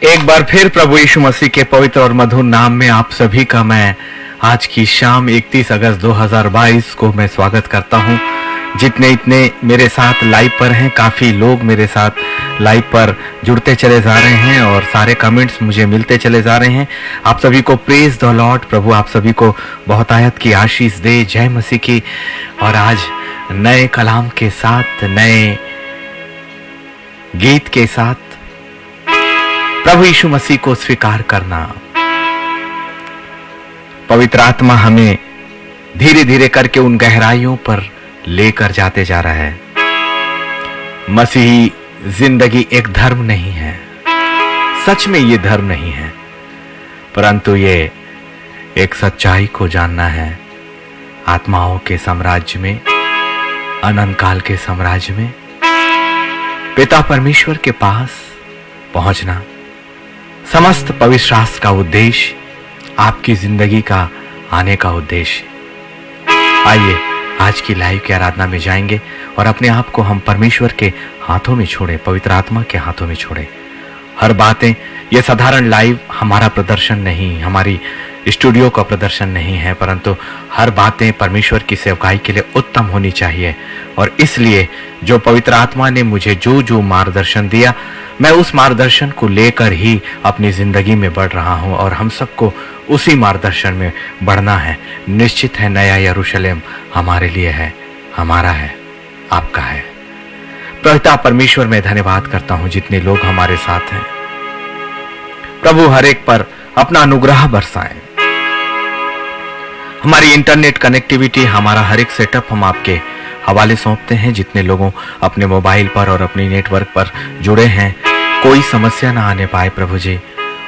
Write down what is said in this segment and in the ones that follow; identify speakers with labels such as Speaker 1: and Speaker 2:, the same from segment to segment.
Speaker 1: एक बार फिर प्रभु यीशु मसीह के पवित्र और मधुर नाम में आप सभी का मैं आज की शाम 31 अगस्त 2022 को मैं स्वागत करता हूं। जितने इतने मेरे साथ लाइव पर हैं, काफ़ी लोग मेरे साथ लाइव पर जुड़ते चले जा रहे हैं और सारे कमेंट्स मुझे मिलते चले जा रहे हैं। आप सभी को प्रेज द लॉर्ड। प्रभु आप सभी को बहुत आयत की आशीष दे। जय मसीह की। और आज नए कलाम के साथ, नए गीत के साथ प्रभु यीशु मसीह को स्वीकार करना। पवित्र आत्मा हमें धीरे धीरे करके उन गहराइयों पर लेकर जाते जा रहा है। मसीही जिंदगी एक धर्म नहीं है, सच में ये धर्म नहीं है, परंतु ये एक सच्चाई को जानना है। आत्माओं के साम्राज्य में, अनंत काल के साम्राज्य में पिता परमेश्वर के पास पहुंचना समस्त पवित्र शास्त्र का उद्देश्य, आपकी जिंदगी का आने का उद्देश्य। आइए आज की लाइव की आराधना में जाएंगे और अपने आप को हम परमेश्वर के हाथों में छोड़ें, पवित्र आत्मा के हाथों में छोड़ें। हर बातें, ये साधारण लाइव हमारा प्रदर्शन नहीं, हमारी स्टूडियो का प्रदर्शन नहीं है, परंतु हर बातें परमेश्वर की सेवकाई के लिए उत्तम होनी चाहिए। और इसलिए जो पवित्र आत्मा ने मुझे जो जो मार्गदर्शन दिया, मैं उस मार्गदर्शन को लेकर ही अपनी जिंदगी में बढ़ रहा हूं और हम सबको उसी मार्गदर्शन में बढ़ना है। निश्चित है नया यरूशलेम हमारे लिए है, हमारा है, आपका है। पिता परमेश्वर मैं धन्यवाद करता हूं जितने लोग हमारे साथ हैं। प्रभु हर एक पर अपना अनुग्रह बरसाएं। हमारी इंटरनेट कनेक्टिविटी, हमारा हर एक सेटअप हम आपके हवाले सौंपते हैं। जितने लोगों अपने मोबाइल पर और अपने नेटवर्क पर जुड़े हैं, कोई समस्या ना आने पाए प्रभु जी,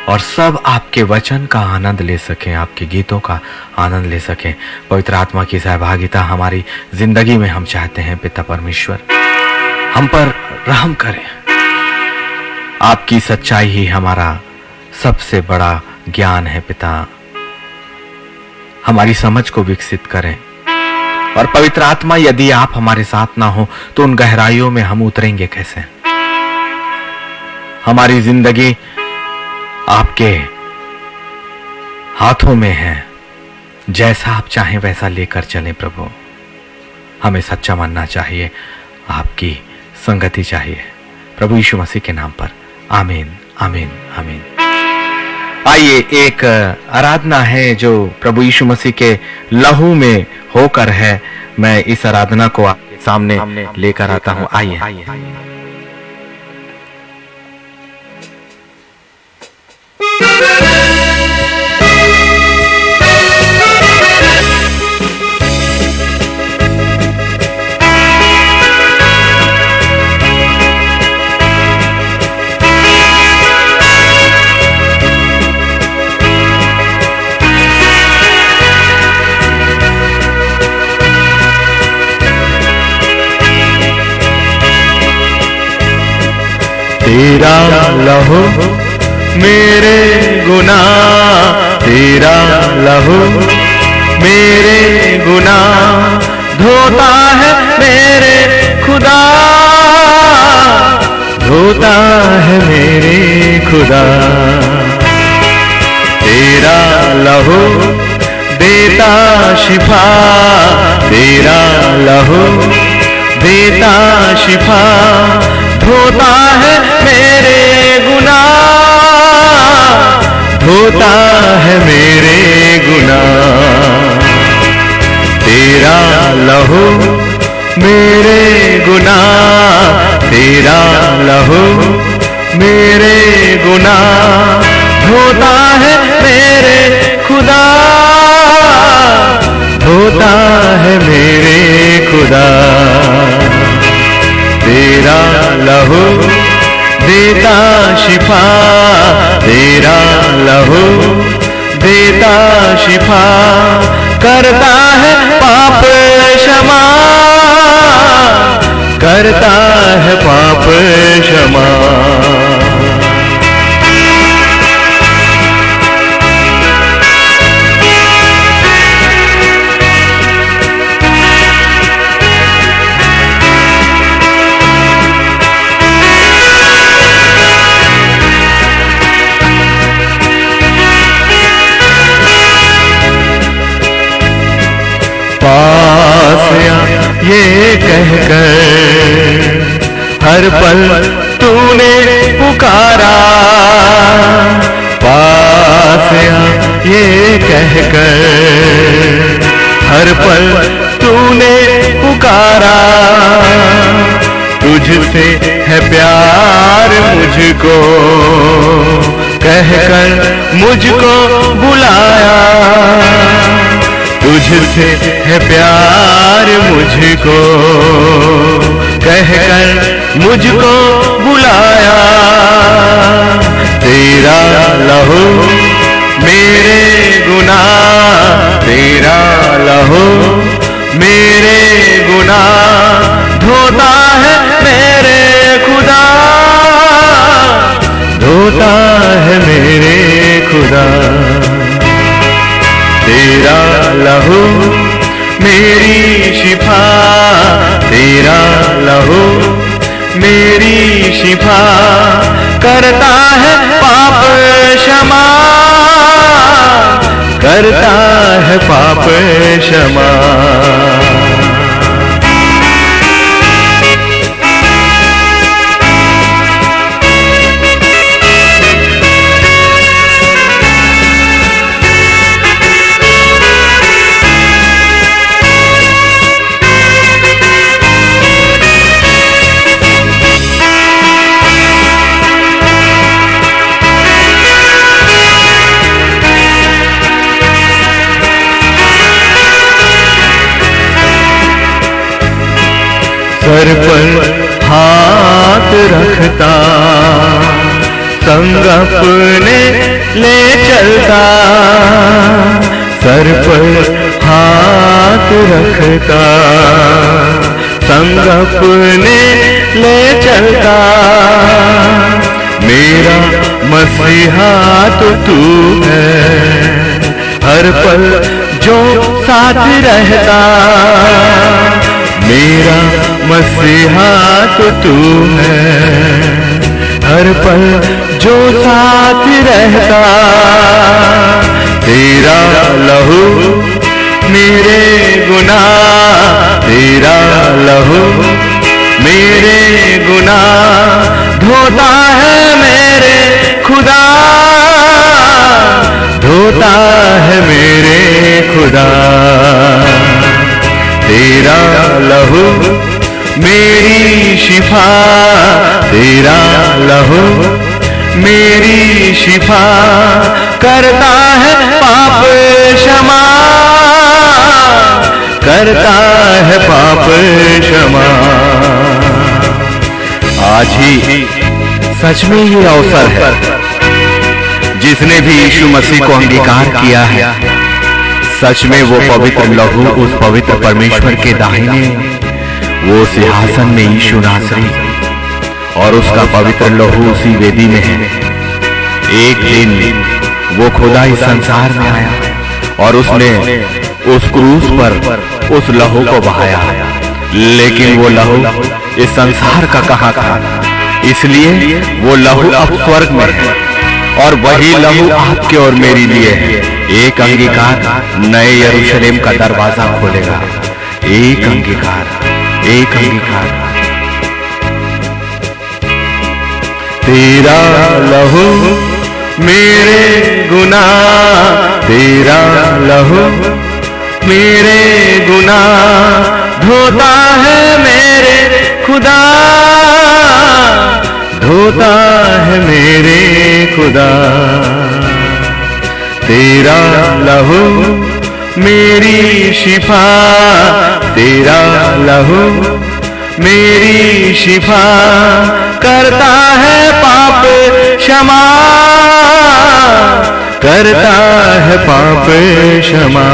Speaker 1: और सब आपके वचन का आनंद ले सकें, आपके गीतों का आनंद ले सकें। पवित्र आत्मा की सहभागिता हमारी जिंदगी में हम चाहते हैं। पिता परमेश्वर हम पर रहम करें। आपकी सच्चाई ही हमारा सबसे बड़ा ज्ञान है पिता। हमारी समझ को विकसित करें। और पवित्र आत्मा, यदि आप हमारे साथ ना हो तो उन गहराइयों में हम उतरेंगे कैसे? हमारी जिंदगी आपके हाथों में है। जैसा आप चाहें वैसा लेकर चलें प्रभु। हमें सच्चा मानना चाहिए, आपकी संगति चाहिए। प्रभु यीशु मसीह के नाम पर आमीन, आमीन, आमीन। आइए, एक आराधना है जो प्रभु यीशु मसीह के लहू में होकर है। मैं इस आराधना को आपके सामने लेकर आता हूं। आइए।
Speaker 2: तेरा लहू मेरे गुनाह, तेरा लहू मेरे गुनाह धोता है मेरे खुदा, धोता है मेरे खुदा। तेरा लहू देता शिफा, तेरा लहू देता शिफा धोता है मेरे गुनाह, धोता है मेरे गुनाह। तेरा लहू मेरे गुनाह, तेरा लहू मेरे गुनाह धोता है मेरे खुदा, धोता है मेरे खुदा। तेरा लहू देता शिफा, तेरा लहू देता शिफा करता है पाप क्षमा, करता है पाप क्षमा। कहकर हर पल तूने पुकारा, पास आ ये कहकर हर पल तूने पुकारा। तुझसे है प्यार मुझको कहकर मुझको बुलाया, तुझसे है प्यार मुझको कहकर मुझको बुलाया। तेरा लहू मेरे गुनाह, तेरा लहू मेरे गुनाह धोता है मेरे खुदा, धोता है मेरे खुदा। तेरा लहू मेरी शिफा, तेरा लहू मेरी शिफा करता है पाप क्षमा, करता है पाप क्षमा। सर पर हाथ रखता संग अपने ले चलता, सर पर हाथ रखता संग अपने ले चलता। मेरा मसीहा तो तू है, हर पल जो साथ रहता। मेरा मसीहा तो तू है, हर पल जो साथ रहता। तेरा लहू मेरे गुनाह, तेरा लहू मेरे गुनाह धोता है मेरे खुदा, धोता है मेरे खुदा। तेरा लहू मेरी शिफा, तेरा लहू मेरी शिफा करता है पाप क्षमा, करता है पाप क्षमा। आज ही
Speaker 1: सच में ये अवसर है,
Speaker 2: जिसने भी यीशु मसीह को अंगीकार किया है, सच में वो पवित्र लहू उस पवित्र परमेश्वर के दाहिने वो सिंहासन में यीशु नासरी और उसका पवित्र लहू उसी वेदी में है। एक दिन वो खुदा इस संसार में आया और उसने उस क्रूस पर उस लहू को बहाया, लेकिन वो लहू इस संसार का कहाँ था, इसलिए वो लहू अब स्वर्ग में है और वही लहू आपके और मेरे लिए है। एक अंगीकार नए यरूशलेम का दरवाजा खोलेगा, एक अंगीकार, एक अंगीकार। तेरा लहू मेरे गुनाह, तेरा लहू मेरे गुनाह धोता है मेरे खुदा, धोता है मेरे खुदा। तेरा लहू मेरी शिफा, तेरा लहू मेरी शिफा करता है पाप क्षमा, करता है पाप क्षमा,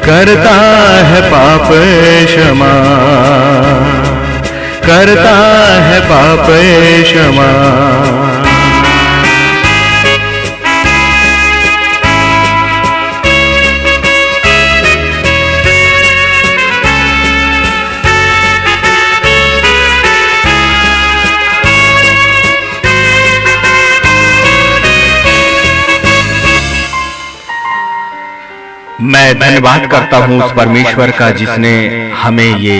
Speaker 2: करता है पाप क्षमा, करता है पाप क्षमा। मैं धन्यवाद करता हूं उस परमेश्वर का जिसने हमें ये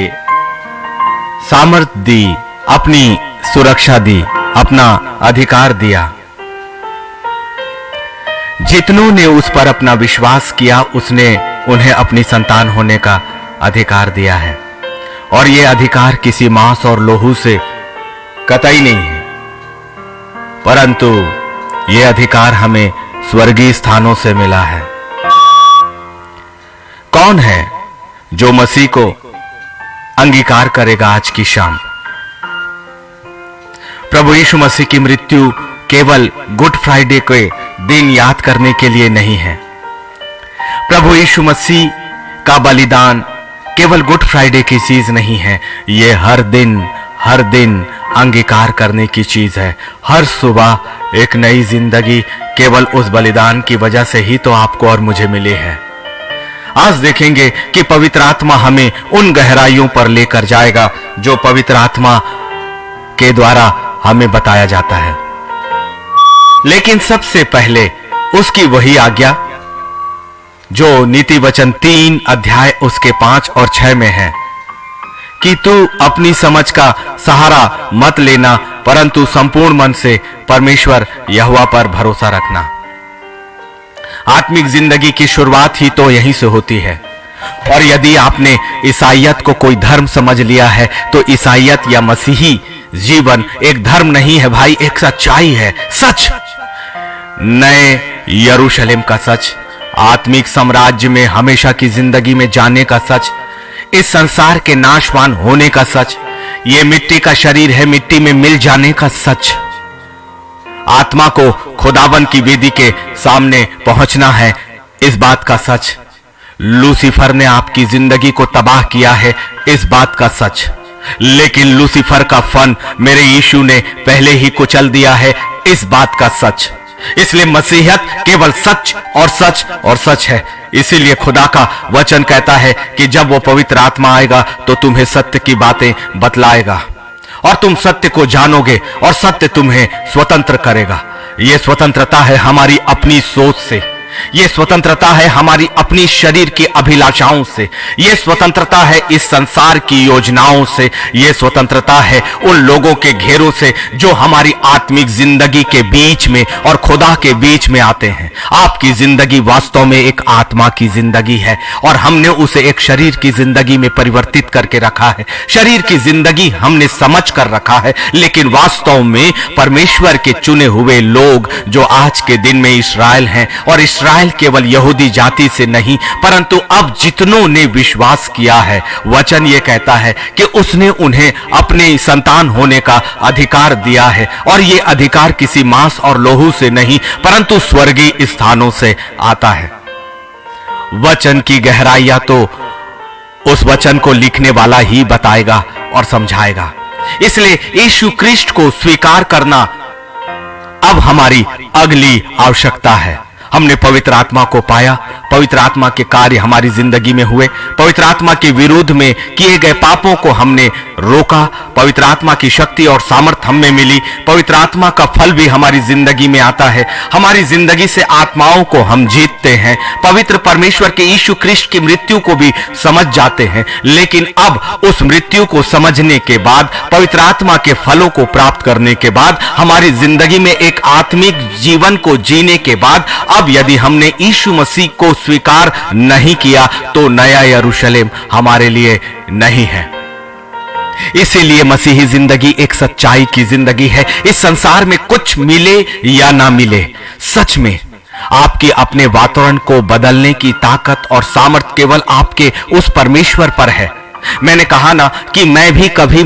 Speaker 2: सामर्थ्य दी, अपनी सुरक्षा दी, अपना अधिकार दिया। जितनों ने उस पर अपना विश्वास किया उसने उन्हें अपनी संतान होने का अधिकार दिया है। और ये अधिकार किसी मांस और लोहू से कतई नहीं है, परंतु ये अधिकार हमें स्वर्गीय स्थानों से मिला है। कौन है जो मसीह को अंगीकार करेगा आज की शाम? प्रभु यीशु मसीह की मृत्यु केवल गुड फ्राइडे के दिन याद करने के लिए नहीं है। प्रभु यीशु मसीह का बलिदान केवल गुड फ्राइडे की चीज नहीं है, ये हर दिन अंगीकार करने की चीज है। हर सुबह एक नई जिंदगी केवल उस बलिदान की वजह से ही तो आपको और मुझे मिली है। आज देखेंगे कि पवित्र आत्मा हमें उन गहराइयों पर लेकर जाएगा जो पवित्र आत्मा के द्वारा हमें बताया जाता है। लेकिन सबसे पहले उसकी वही आज्ञा जो नीति वचन 3 अध्याय उसके 5 और 6 में है कि तू अपनी समझ का सहारा मत लेना, परंतु संपूर्ण मन से परमेश्वर यहोवा पर भरोसा रखना। आत्मिक जिंदगी की शुरुआत ही तो यहीं से होती है। और यदि आपने ईसाइयत को कोई धर्म समझ लिया है तो ईसाइयत या मसीही जीवन एक धर्म नहीं है भाई, एक सच्चाई है, सच। नए यरूशलेम का सच, आत्मिक साम्राज्य में हमेशा की जिंदगी में जाने का सच, इस संसार के नाशवान होने का सच, ये मिट्टी का शरीर है, मिट्टी में मिल जाने का सच, आत्मा को खुदावन की वेदी के सामने पहुंचना है, इस बात का सच, लूसीफर ने आपकी जिंदगी को तबाह किया है, इस बात का सच, लेकिन लूसीफर का फन मेरे यीशु ने पहले ही कुचल दिया है, इस बात का सच। इसलिए मसीहत केवल सच और सच और सच है। इसीलिए खुदा का वचन कहता है कि जब वो पवित्र आत्मा आएगा तो तुम्हें सत्य की बातें बतलाएगा और तुम सत्य को जानोगे और सत्य तुम्हें स्वतंत्र करेगा। ये स्वतंत्रता है हमारी अपनी सोच से, ये स्वतंत्रता है हमारी अपनी शरीर की अभिलाषाओं से, ये स्वतंत्रता है इस संसार की योजनाओं से, ये स्वतंत्रता है उन लोगों के घेरों से जो हमारी आत्मिक जिंदगी के बीच में और खुदा के बीच में आते हैं। आपकी जिंदगी वास्तव में एक आत्मा की जिंदगी है और हमने उसे एक शरीर की जिंदगी में परिवर्तित करके रखा है। शरीर की जिंदगी हमने समझ कर रखा है, लेकिन वास्तव में परमेश्वर के चुने हुए लोग जो आज के दिन में इस्राएल हैं, और इस्राएल केवल यहूदी जाति से नहीं परंतु अब जितनों ने विश्वास किया है, वचन ये कहता है कि उसने उन्हें अपने संतान होने का अधिकार दिया है। और ये अधिकार किसी मांस और लोहू से नहीं परंतु स्वर्गीय स्थानों से आता है। वचन की गहराइयां तो उस वचन को लिखने वाला ही बताएगा और समझाएगा। इसलिए यीशु क्रिस्ट को स्वीकार करना अब हमारी अगली आवश्यकता है। हमने पवित्र आत्मा को पाया, पवित्र आत्मा के कार्य हमारी जिंदगी में हुए, पवित्र आत्मा के विरोध में किए गए पापों को हमने रोका, पवित्र आत्मा की शक्ति और सामर्थ हमें मिली, पवित्र आत्मा का फल भी हमारी जिंदगी में आता है। हमारी जिंदगी से आत्माओं को हम जीतते हैं, पवित्र परमेश्वर के यीशु क्रिस्ट की मृत्यु को भी समझ जाते हैं। लेकिन अब उस मृत्यु को समझने के बाद, पवित्र आत्मा के फलों को प्राप्त करने के बाद, हमारी जिंदगी में एक आत्मिक जीवन को जीने के बाद, अब यदि हमने यीशु मसीह को स्वीकार नहीं किया तो नया यरूशलेम हमारे लिए नहीं है। इसीलिए मसीही जिंदगी एक सच्चाई की जिंदगी है। इस संसार में कुछ मिले या ना मिले, सच में आपके अपने वातावरण को बदलने की ताकत और सामर्थ केवल आपके उस परमेश्वर पर है। मैंने कहा ना कि मैं भी कभी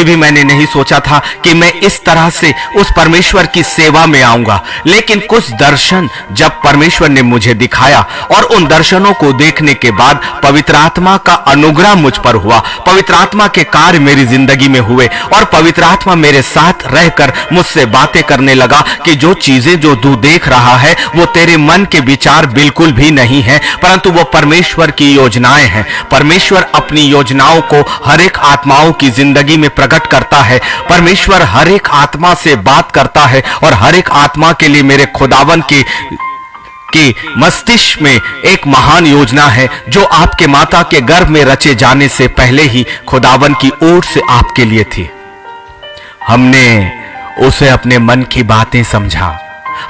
Speaker 2: भी मैंने नहीं सोचा था कि मैं इस तरह से उस परमेश्वर की सेवा में आऊंगा, लेकिन कुछ दर्शन जब परमेश्वर ने मुझे दिखाया और उन दर्शनों को देखने के बाद पवित्र आत्मा का अनुग्रह मुझ पर हुआ, पवित्र आत्मा के कार्य मेरी जिंदगी में हुए और पवित्र आत्मा मेरे साथ रहकर मुझसे बातें करने लगा कि जो चीजें जो तू देख रहा है वो तेरे मन के विचार बिल्कुल भी नहीं है, परंतु वो परमेश्वर की योजनाएं हैं। परमेश्वर अपनी योजनाओं को हर एक आत्माओं की जिंदगी में प्रकट करता है। परमेश्वर हर एक आत्मा से बात करता है और हर एक आत्मा के लिए मेरे खुदावन की कि मस्तिष्क में एक महान योजना है जो आपके माता के गर्भ में रचे जाने से पहले ही खुदावन की ओर से आपके लिए थी। हमने उसे अपने मन की बातें समझा,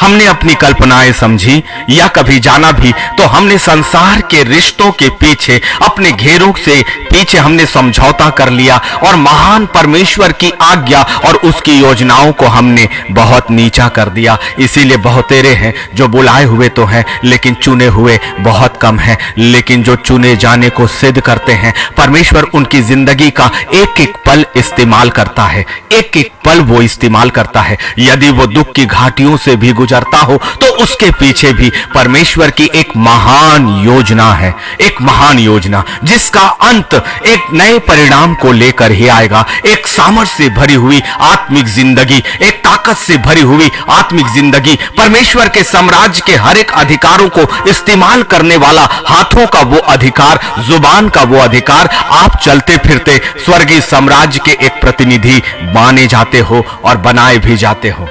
Speaker 2: हमने अपनी कल्पनाएं समझी या कभी जाना भी तो हमने संसार के रिश्तों के पीछे, अपने घेरों से पीछे हमने समझौता कर लिया और महान परमेश्वर की आज्ञा और उसकी योजनाओं को हमने बहुत नीचा कर दिया। इसीलिए बहुतेरे हैं जो बुलाए हुए तो हैं लेकिन चुने हुए बहुत कम हैं। लेकिन जो चुने जाने को सिद्ध करते हैं, परमेश्वर उनकी जिंदगी का एक एक पल इस्तेमाल करता है, एक एक पल वो इस्तेमाल करता है। यदि वो दुख की घाटियों से भी गुजरता हो तो उसके पीछे भी परमेश्वर की एक महान योजना है, एक महान योजना जिसका अंत एक नए परिणाम को लेकर ही आएगा। एक सामर्थ से भरी हुई आत्मिक जिंदगी, एक ताकत से भरी हुई आत्मिक जिंदगी, परमेश्वर के साम्राज्य के हर एक अधिकारों को इस्तेमाल करने वाला, हाथों का वो अधिकार, जुबान का वो अधिकार। आप चलते फिरते स्वर्गीय साम्राज्य के एक प्रतिनिधि माने जाते हो और बनाए भी जाते हो।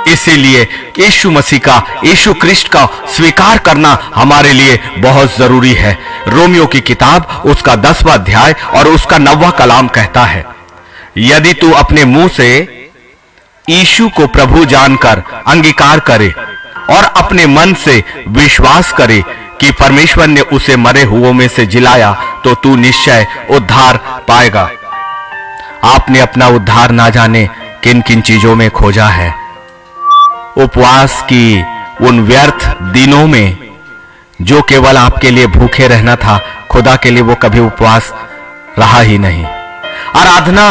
Speaker 2: इसीलिए यीशु मसीह का, यीशु क्रिस्ट का स्वीकार करना हमारे लिए बहुत जरूरी है। रोमियो की किताब उसका 10वां अध्याय और उसका 9वां कलाम कहता है, यदि तू अपने मुंह से यीशु को प्रभु जानकर अंगीकार करे और अपने मन से विश्वास करे कि परमेश्वर ने उसे मरे हुओं में से जिलाया तो तू निश्चय उद्धार पाएगा। आपने अपना उद्धार ना जाने किन किन चीजों में खोजा है। उपवास की उन व्यर्थ दिनों में जो केवल आपके लिए भूखे रहना था, खुदा के लिए वो कभी उपवास रहा ही नहीं। आराधना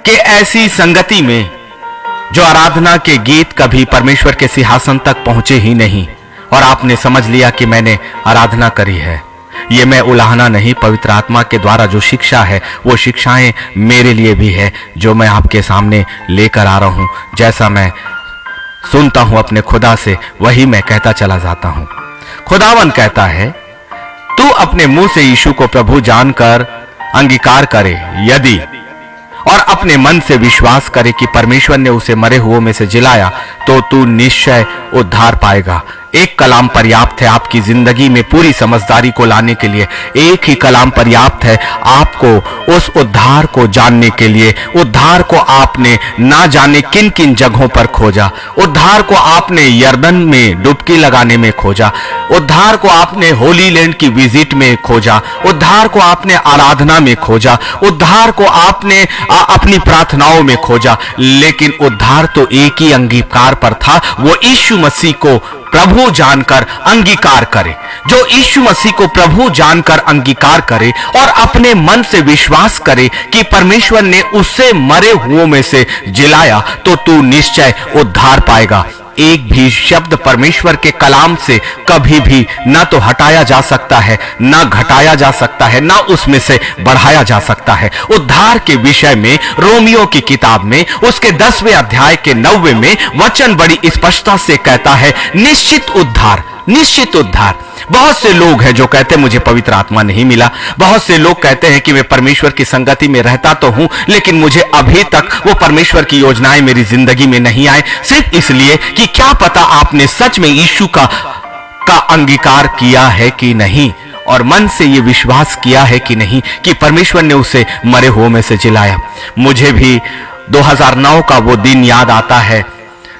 Speaker 2: के ऐसी संगति में जो आराधना के गीत कभी परमेश्वर के सिंहासन तक पहुंचे ही नहीं और आपने समझ लिया कि मैंने आराधना करी है। ये मैं उलाहना नहीं, पवित्र आत्मा के द्वारा जो शिक्षा है वो शिक्षाएं मेरे लिए भी है जो मैं आपके सामने लेकर आ रहा हूं। जैसा मैं सुनता हूं अपने खुदा से वही मैं कहता चला जाता हूं। खुदावन कहता है, तू अपने मुंह से यीशु को प्रभु जानकर अंगीकार करे यदि, और अपने मन से विश्वास करे कि परमेश्वर ने उसे मरे हुओं में से जिलाया तो तू निश्चय उद्धार पाएगा। एक कलाम पर्याप्त है आपकी जिंदगी में पूरी समझदारी को लाने के लिए। एक ही कलाम पर्याप्त है आपको उस उद्धार को जानने के लिए। उद्धार को आपने ना जाने किन किन जगहों पर खोजा। उद्धार को आपने यर्दन में डुबकी लगाने में खोजा। उद्धार को आपने होली लैंड की विजिट में खोजा। उद्धार को आपने आराधना में खोजा। उद्धार को आपने अपनी प्रार्थनाओं में खोजा। लेकिन उद्धार तो एक ही अंगीकार पर था, वो यीशु मसीह को प्रभु जानकर अंगीकार करे। जो यीशु मसीह को प्रभु जानकर अंगीकार करे और अपने मन से विश्वास करे कि परमेश्वर ने उसे मरे हुओं में से जिलाया तो तू निश्चय उद्धार पाएगा। एक भी शब्द परमेश्वर के कलाम से कभी भी ना तो हटाया जा सकता है, ना घटाया जा सकता है, ना उसमें से बढ़ाया जा सकता है। उद्धार के विषय में रोमियो की किताब में उसके 10वें अध्याय के 9वें में वचन बड़ी स्पष्टता से कहता है, निश्चित उद्धार, निश्चित उद्धार। बहुत से लोग हैं जो कहते हैं मुझे पवित्र आत्मा नहीं मिला। बहुत से लोग कहते हैं कि मैं परमेश्वर की संगति में रहता तो हूं लेकिन मुझे अभी तक वो परमेश्वर की योजनाएं मेरी जिंदगी में नहीं आए। सिर्फ इसलिए कि क्या पता आपने सच में यीशु का अंगीकार किया है कि नहीं और मन से ये विश्वास किया है कि नहीं कि परमेश्वर ने उसे मरे हुओं में से जिलाया। मुझे भी 2009 का वो दिन याद आता है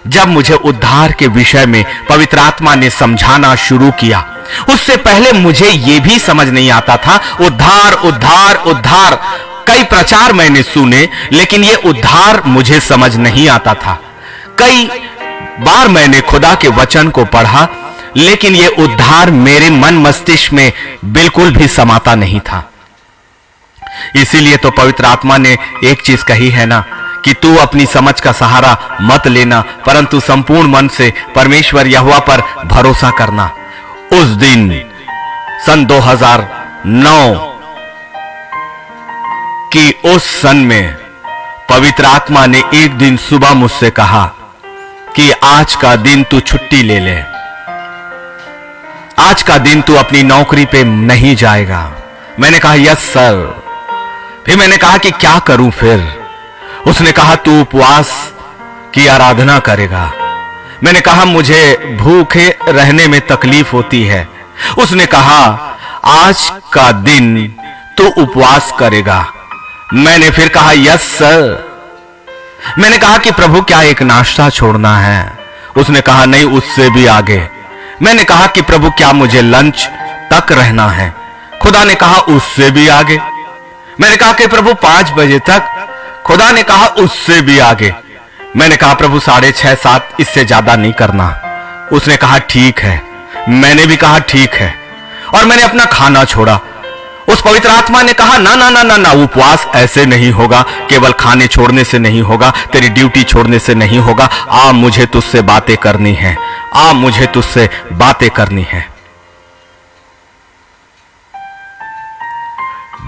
Speaker 2: जब मुझे उद्धार के विषय में पवित्र आत्मा ने समझाना शुरू किया। उससे पहले मुझे यह भी समझ नहीं आता था। उद्धार उद्धार उद्धार कई प्रचार मैंने सुने लेकिन यह उद्धार मुझे समझ नहीं आता था। कई बार मैंने खुदा के वचन को पढ़ा लेकिन यह उद्धार मेरे मन मस्तिष्क में बिल्कुल भी समाता नहीं था। इसीलिए तो पवित्र आत्मा ने एक चीज कही है ना कि तू अपनी समझ का सहारा मत लेना परंतु संपूर्ण मन से परमेश्वर यहोवा पर भरोसा करना। उस दिन सन 2009 की उस सन में पवित्र आत्मा ने एक दिन सुबह मुझसे कहा कि आज का दिन तू छुट्टी ले ले, आज का दिन तू अपनी नौकरी पे नहीं जाएगा। मैंने कहा यस सर। फिर मैंने कहा कि क्या करूं फिर? उसने कहा तू उपवास की आराधना करेगा।
Speaker 1: मैंने कहा मुझे भूखे रहने में तकलीफ होती है। उसने कहा आज का दिन तू उपवास करेगा। मैंने फिर कहा यस सर। मैंने कहा कि प्रभु क्या एक नाश्ता छोड़ना है? उसने कहा नहीं, उससे भी आगे। मैंने कहा कि प्रभु क्या मुझे लंच तक रहना है? खुदा ने कहा उससे भी आगे। मैंने कहा कि प्रभु 5 बजे तक? खुदा ने कहा उससे भी आगे। मैंने कहा प्रभु 6:30 7 इससे ज्यादा नहीं करना। उसने कहा ठीक है। मैंने भी कहा ठीक है, और मैंने अपना खाना छोड़ा। उस पवित्र आत्मा ने कहा ना ना ना ना ना, उपवास ऐसे नहीं होगा, केवल खाने छोड़ने से नहीं होगा, तेरी ड्यूटी छोड़ने से नहीं होगा। आ मुझे तुझसे बातें करनी है, आ मुझे तुझसे बातें करनी है।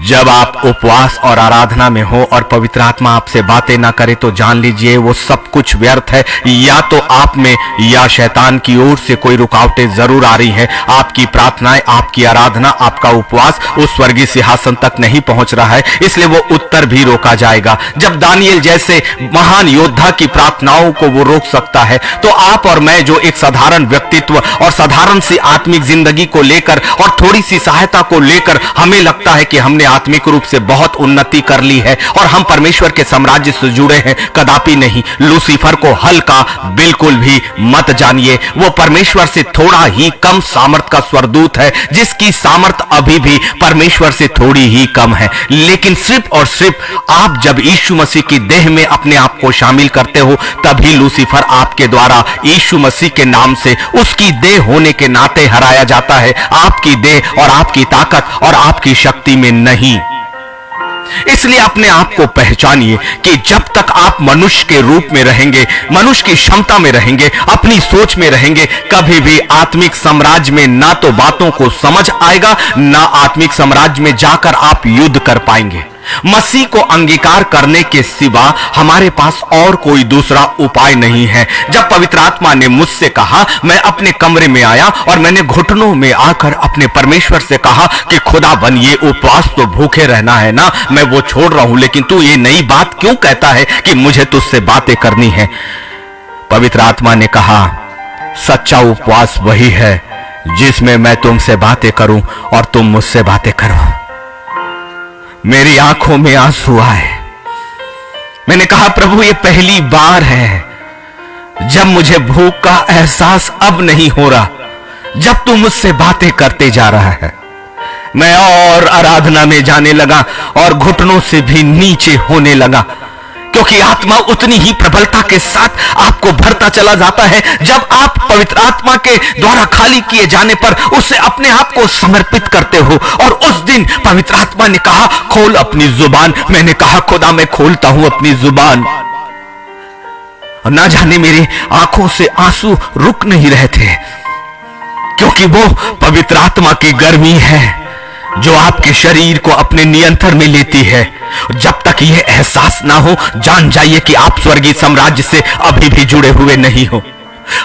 Speaker 1: जब आप उपवास और आराधना में हो और पवित्र आत्मा आपसे बातें ना करे तो जान लीजिए वो सब कुछ व्यर्थ है। या तो आप में या शैतान की ओर से कोई रुकावटें जरूर आ रही है। आपकी प्रार्थनाएं, आपकी आराधना, आपका उपवास उस स्वर्गीय सिंहासन तक नहीं पहुंच रहा है, इसलिए वो उत्तर भी रोका जाएगा। जब दानियल जैसे महान योद्धा की प्रार्थनाओं को वो रोक सकता है, तो आप और मैं जो एक साधारण व्यक्तित्व और साधारण सी आत्मिक जिंदगी को लेकर और थोड़ी सी सहायता को लेकर हमें लगता है कि हमने आत्मिक रूप से बहुत उन्नति कर ली है और हम परमेश्वर के साम्राज्य से जुड़े हैं, कदापि नहीं। लूसीफर को हल्का बिल्कुल भी मत जानिए। वो परमेश्वर से थोड़ा ही कम सामर्थ का स्वरदूत है, जिसकी सामर्थ अभी भी परमेश्वर से थोड़ी ही कम है। लेकिन सिर्फ और सिर्फ आप जब यीशु मसीह की देह में अपने आप को शामिल करते हो, तभी लूसीफर आपके द्वारा यीशु मसीह के नाम से उसकी देह होने के नाते हराया जाता है। आपकी देह और आपकी ताकत और आपकी शक्ति में नहीं। इसलिए अपने आप को पहचानिए कि जब तक आप मनुष्य के रूप में रहेंगे, मनुष्य की क्षमता में रहेंगे, अपनी सोच में रहेंगे, कभी भी आत्मिक साम्राज्य में ना तो बातों को समझ आएगा, ना आत्मिक साम्राज्य में जाकर आप युद्ध कर पाएंगे। मसीह को अंगीकार करने के सिवा हमारे पास और कोई दूसरा उपाय नहीं है। जब पवित्र आत्मा ने मुझसे कहा, मैं अपने कमरे में आया और मैंने घुटनों में आकर अपने परमेश्वर से कहा कि खुदाबंद ये उपवास तो भूखे रहना है ना, मैं वो छोड़ रहा हूं, लेकिन तू ये नई बात क्यों कहता है कि मुझे तुझसे बातें करनी है? पवित्र आत्मा ने कहा सच्चा उपवास वही है जिसमें मैं तुमसे बातें करूं और तुम मुझसे बातें करो। मेरी आंखों में आंसू आए। मैंने कहा प्रभु ये पहली बार है जब मुझे भूख का एहसास अब नहीं हो रहा, जब तू मुझसे बातें करते जा रहा है। मैं और आराधना में जाने लगा और घुटनों से भी नीचे होने लगा, क्योंकि आत्मा उतनी ही प्रबलता के साथ आपको भरता चला जाता है जब आप पवित्र आत्मा के द्वारा खाली किए जाने पर उसे अपने आप को समर्पित करते हो। और उस दिन पवित्र आत्मा ने कहा खोल अपनी जुबान। मैंने कहा खुदा मैं खोलता हूं अपनी जुबान। और ना जाने मेरी आंखों से आंसू रुक नहीं रहे थे, क्योंकि वो पवित्र आत्मा की गर्मी है जो आपके शरीर को अपने नियंत्रण में लेती है। जब तक यह एहसास ना हो, जान जाइए कि आप स्वर्गीय साम्राज्य से अभी भी जुड़े हुए नहीं हो।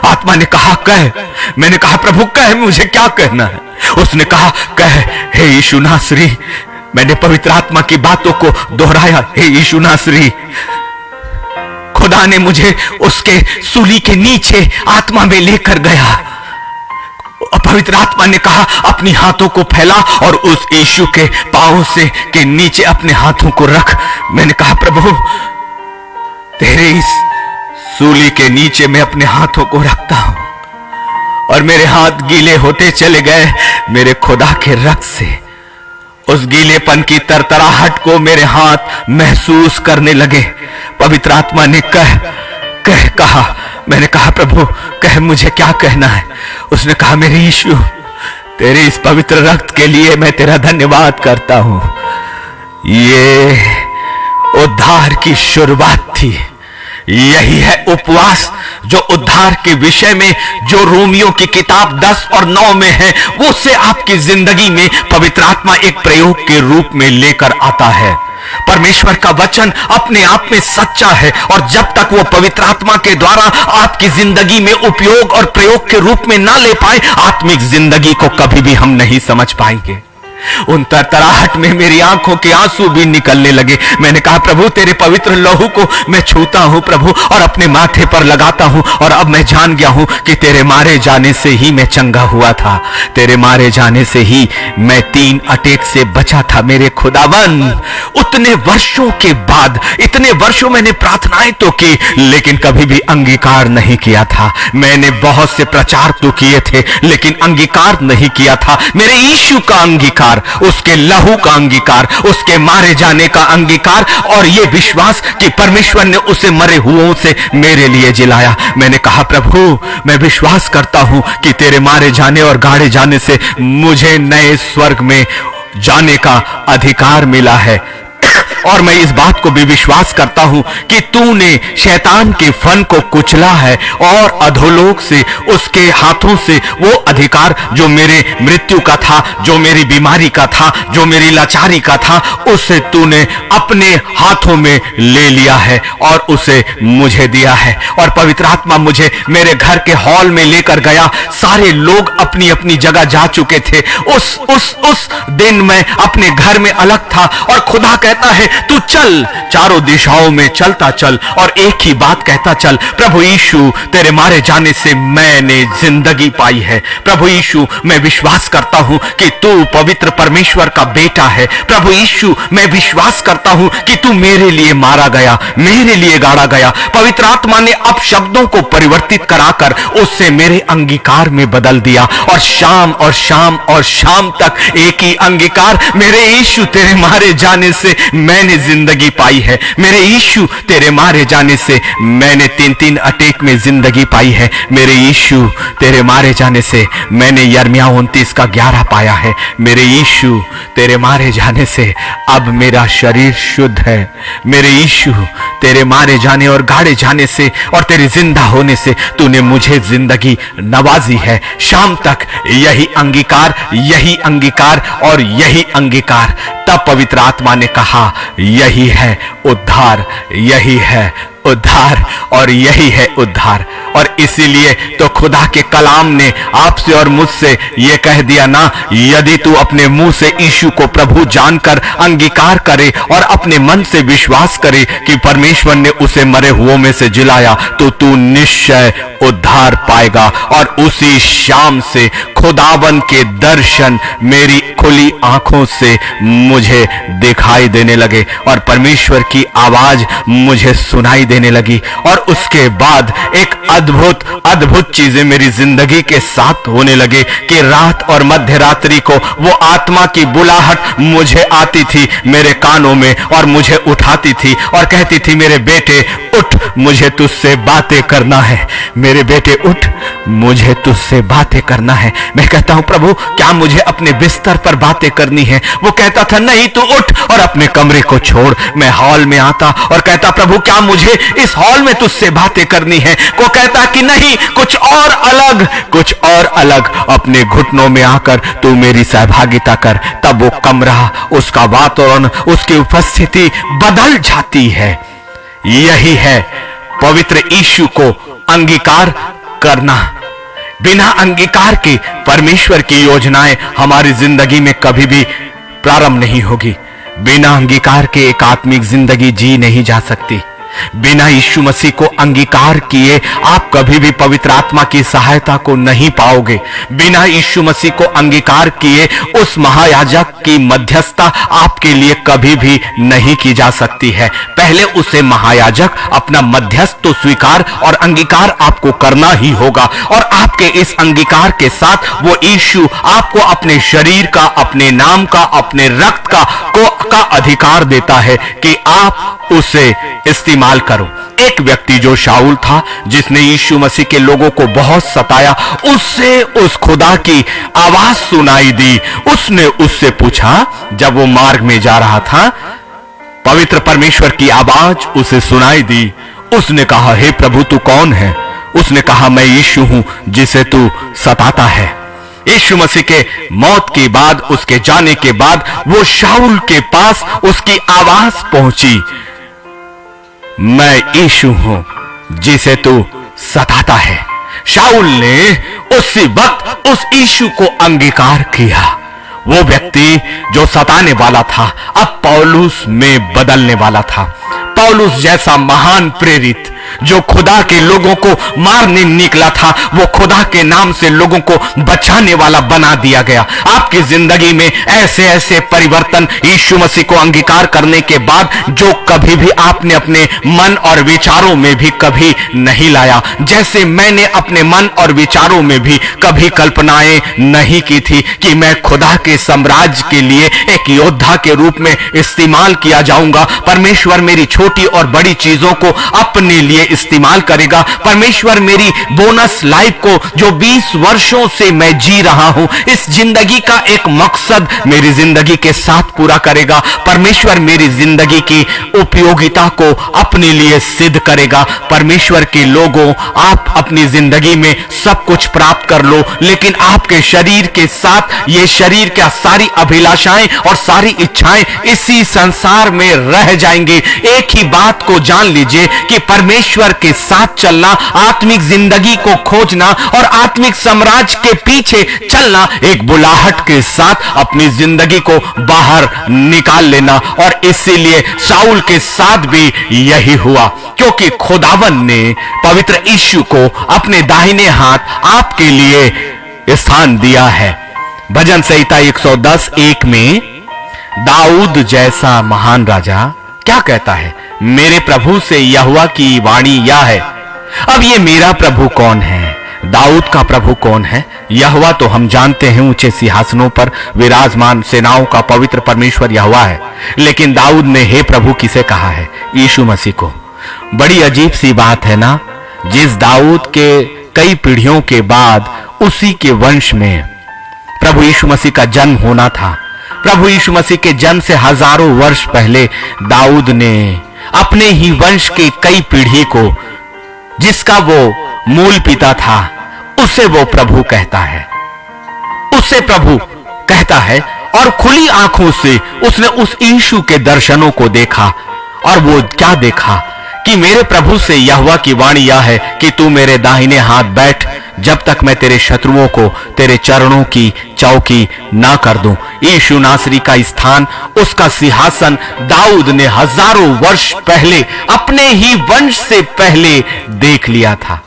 Speaker 1: आत्मा ने कहा कह। मैंने कहा प्रभु कह, मुझे क्या कहना है? उसने कहा कह हे यीशु नासरी। मैंने पवित्र आत्मा की बातों को दोहराया, हे यीशु नासरी। खुदा ने मुझे उसके सूली के नीचे आत्मा में लेकर गया। पवित्र आत्मा ने कहा अपनी हाथों को फैला और उस यीशु के पांव से के नीचे अपने हाथों को रख। मैंने कहा प्रभु तेरे इस सूली के नीचे मैं अपने हाथों को रखता हूं, और मेरे हाथ गीले होते चले गए मेरे खुदा के रक्त से। उस गीलेपन की तरतराहट को मेरे हाथ महसूस करने लगे। पवित्र आत्मा ने कहा। मैंने कहा प्रभु कह, मुझे क्या कहना है? उसने कहा मेरे यीशु तेरे इस पवित्र रक्त के लिए मैं तेरा धन्यवाद करता हूं। ये उद्धार की शुरुआत थी। यही है उपवास जो उद्धार के विषय में जो रोमियो की किताब 10 और 9 में है, वो से आपकी जिंदगी में पवित्र आत्मा एक प्रयोग के रूप में लेकर आता है। परमेश्वर का वचन अपने आप में सच्चा है, और जब तक वो पवित्र आत्मा के द्वारा आपकी जिंदगी में उपयोग और प्रयोग के रूप में ना ले पाए, आत्मिक जिंदगी को कभी भी हम नहीं समझ पाएंगे। उन तरतराहट में मेरी आंखों के आंसू भी निकलने लगे। मैंने कहा प्रभु तेरे पवित्र लहू को मैं छूता हूं प्रभु और अपने माथे पर लगाता हूं, और अब मैं जान गया हूं कि तेरे मारे जाने से ही मैं चंगा हुआ था, तेरे मारे जाने से ही मैं 3 अटैक से बचा था। मेरे खुदावन, उतने वर्षों के बाद, इतने वर्षों मैंने प्रार्थनाएं तो की लेकिन कभी भी अंगीकार नहीं किया था। मैंने बहुत से प्रचार तो किए थे लेकिन अंगीकार नहीं किया था। मेरे यीशु का अंगीकार, उसके लहू का अंगीकार, उसके मारे जाने का अंगीकार, और यह विश्वास कि परमेश्वर ने उसे मरे हुओं से मेरे लिए जिलाया। मैंने कहा प्रभु मैं विश्वास करता हूं कि तेरे मारे जाने और गाड़े जाने से मुझे नए स्वर्ग में जाने का अधिकार मिला है, और मैं इस बात को भी विश्वास करता हूं कि तूने शैतान के फन को कुचला है और अधोलोक से, उसके हाथों से वो अधिकार जो मेरे मृत्यु का था, जो मेरी बीमारी का था, जो मेरी लाचारी का था, उसे तूने अपने हाथों में ले लिया है और उसे मुझे दिया है। और पवित्र आत्मा मुझे मेरे घर के हॉल में लेकर गया। सारे लोग अपनी अपनी जगह जा चुके थे। उस दिन मैं अपने घर में अलग था और खुदा कहता है तू चल, चारों दिशाओं में चलता चल और एक ही बात कहता चल, प्रभु यीशु तेरे मारे जाने से मैंने जिंदगी पाई है। प्रभु यीशु मैं विश्वास करता हूं कि तू पवित्र परमेश्वर का बेटा है। प्रभु यीशु मैं विश्वास करता हूं कि तू मेरे लिए मारा गया, मेरे लिए गाड़ा गया। पवित्र आत्मा ने अब शब्दों को परिवर्तित कराकर उससे मेरे अंगीकार में बदल दिया, और शाम और शाम और शाम तक एक ही अंगीकार, मेरे यीशु तेरे मारे जाने से मैंने जिंदगी पाई है। मेरे यीशु तेरे मारे जाने से मैंने 3 अटैक में जिंदगी पाई है। मेरे यीशु तेरे मारे जाने से मैंने यिर्मयाह 29:11 पाया है। मेरे यीशु तेरे मारे जाने से अब मेरा शरीर शुद्ध है। मेरे यीशु तेरे मारे जाने और गाड़े जाने से और तेरे जिंदा होने से तूने मुझे जिंदगी नवाजी है। शाम तक यही अंगीकार, यही अंगीकार और यही अंगीकार। तब पवित्र आत्मा ने कहा यही है उद्धार, यही है उद्धार और यही है उद्धार। और इसीलिए तो खुदा के कलाम ने आपसे और मुझसे ये कह दिया ना, यदि तू अपने मुंह से यीशु को प्रभु जानकर अंगीकार करे और अपने मन से विश्वास करे कि परमेश्वर ने उसे मरे हुओं में से जिलाया, तो तू निश्चय उद्धार पाएगा। और उसी शाम से खुदावन के दर्शन मेरी खुली आंखों से मुझे दिखाई देने लगे और परमेश्वर की आवाज मुझे सुनाई देने लगी। और उसके बाद एक अद्भुत अद्भुत चीजें मेरी जिंदगी के साथ होने लगे कि रात और मध्य रात्रि को वो आत्मा की बुलाहट मुझे आती थी मेरे कानों में और मुझे उठाती थी और कहती थी मेरे बेटे उठ, मुझे तुझसे बातें करना है। मेरे बेटे उठ, मुझे तुझसे बातें करना है। मैं कहता हूं प्रभु क्या मुझे अपने बिस्तर पर बातें करनी है? वो कहता था नहीं, तू उठ और अपने कमरे को छोड़। मैं हॉल में आता और कहता प्रभु क्या मुझे इस हॉल में तुझसे बातें करनी है? वो कहता कि नहीं, कुछ और अलग, कुछ और अलग। अपने घुटनों में आकर तू मेरी सहभागिता कर। तब वो कमरा, उसका वातावरण, उसकी उपस्थिति बदल जाती है। यही है पवित्र यीशु को अंगीकार करना। बिना अंगीकार के परमेश्वर की योजनाएं हमारी जिंदगी में कभी भी प्रारंभ नहीं होगी। बिना अंगीकार के एक आत्मिक जिंदगी जी नहीं जा सकती। बिना यीशु मसीह को अंगीकार किए आप कभी भी पवित्र आत्मा की सहायता को नहीं पाओगे। बिना यीशु मसीह को अंगीकार किए उस महायाजक की मध्यस्थता आपके लिए कभी भी नहीं की जा सकती है। पहले उसे महायाजक अपना मध्यस्थ तो स्वीकार और अंगीकार आपको करना ही होगा, और आपके इस अंगीकार के साथ वो यीशु आपको अपने शरीर का, अपने नाम का, अपने रक्त का अधिकार देता है कि आप उसे इस्तेमाल करो। एक व्यक्ति जो शाऊल था, जिसने यीशु मसीह के लोगों को बहुत सताया, उससे उस खुदा की आवाज सुनाई दी। उसने उससे पूछा, जब वो मार्ग में जा रहा था, पवित्र परमेश्वर की आवाज उसे सुनाई दी। उसने कहा हे प्रभु तू कौन है? उसने कहा मैं यीशु हूं जिसे तू सताता है। यीशु मसीह के मौत के बाद, उसके जाने के बाद वो शाऊल के पास उसकी आवाज पहुंची, मैं यीशु हूं जिसे तू सताता है। शाऊल ने उसी वक्त उस यीशु को अंगीकार किया।
Speaker 2: वो व्यक्ति जो सताने वाला था अब पौलुस में बदलने वाला था। पौलुस जैसा महान प्रेरित जो खुदा के लोगों को मारने निकला था, वो खुदा के नाम से लोगों को बचाने वाला बना दिया गया। आपकी जिंदगी में ऐसे ऐसे परिवर्तन यीशु मसीह को अंगीकार करने के बाद जो कभी भी आपने अपने मन और विचारों में भी कभी नहीं लाया, जैसे मैंने अपने मन और विचारों में भी कभी कल्पनाएं नहीं की थी कि मैं खुदा के साम्राज्य के लिए एक योद्धा के रूप में इस्तेमाल किया जाऊंगा। परमेश्वर मेरी छोटी और बड़ी चीजों को अपने लिए इस्तेमाल करेगा। परमेश्वर मेरी बोनस लाइफ को जो 20 वर्षों से मैं जी रहा हूं, इस जिंदगी का एक मकसद मेरी जिंदगी के साथ पूरा करेगा। परमेश्वर मेरी जिंदगी की उपयोगिता को अपने लिए सिद्ध करेगा। परमेश्वर के लोगों, आप अपनी जिंदगी में सब कुछ प्राप्त कर लो, लेकिन आपके शरीर के साथ ये शरीर का सारी अभिलाषाएं और सारी इच्छाएं इसी संसार में रह जाएंगे। एक ही बात को जान लीजिए कि परमेश्वर के साथ चलना, आत्मिक जिंदगी को खोजना और आत्मिक साम्राज्य के पीछे चलना, एक बुलाहट के साथ अपनी जिंदगी को बाहर निकाल लेना। और इसीलिए शाऊल के साथ भी यही हुआ, क्योंकि खुदावन ने पवित्र यीशु को अपने दाहिने हाथ आपके लिए स्थान दिया है। भजन संहिता 110:1 में दाऊद जैसा महान राजा क्या कहता है? मेरे प्रभु से यहोवा की वाणी यह है। अब ये मेरा प्रभु कौन है? दाऊद का प्रभु कौन है? यहोवा तो हम जानते हैं ऊंचे सिंहासनों पर विराजमान सेनाओं का पवित्र परमेश्वर यहोवा है, लेकिन दाऊद ने हे प्रभु किसे कहा है? यीशु मसीह को। बड़ी अजीब सी बात है ना, जिस दाऊद के कई पीढ़ियों के बाद उसी के वंश में प्रभु यीशु मसीह का जन्म होना था। प्रभु यीशु मसीह के जन्म से हजारों वर्ष पहले दाऊद ने अपने ही वंश के कई पीढ़ी को, जिसका वो मूल पिता था, उसे वो प्रभु कहता है, उससे प्रभु कहता है। और खुली आंखों से उसने उस यीशु के दर्शनों को देखा, और वो क्या देखा कि मेरे प्रभु से यहोवा की वाणी यह है कि तू मेरे दाहिने हाथ बैठ, जब तक मैं तेरे शत्रुओं को तेरे चरणों की चौकी ना कर दूं। यीशु नासरी का स्थान, उसका सिंहासन दाऊद ने हजारों वर्ष पहले अपने ही वंश से पहले देख लिया था।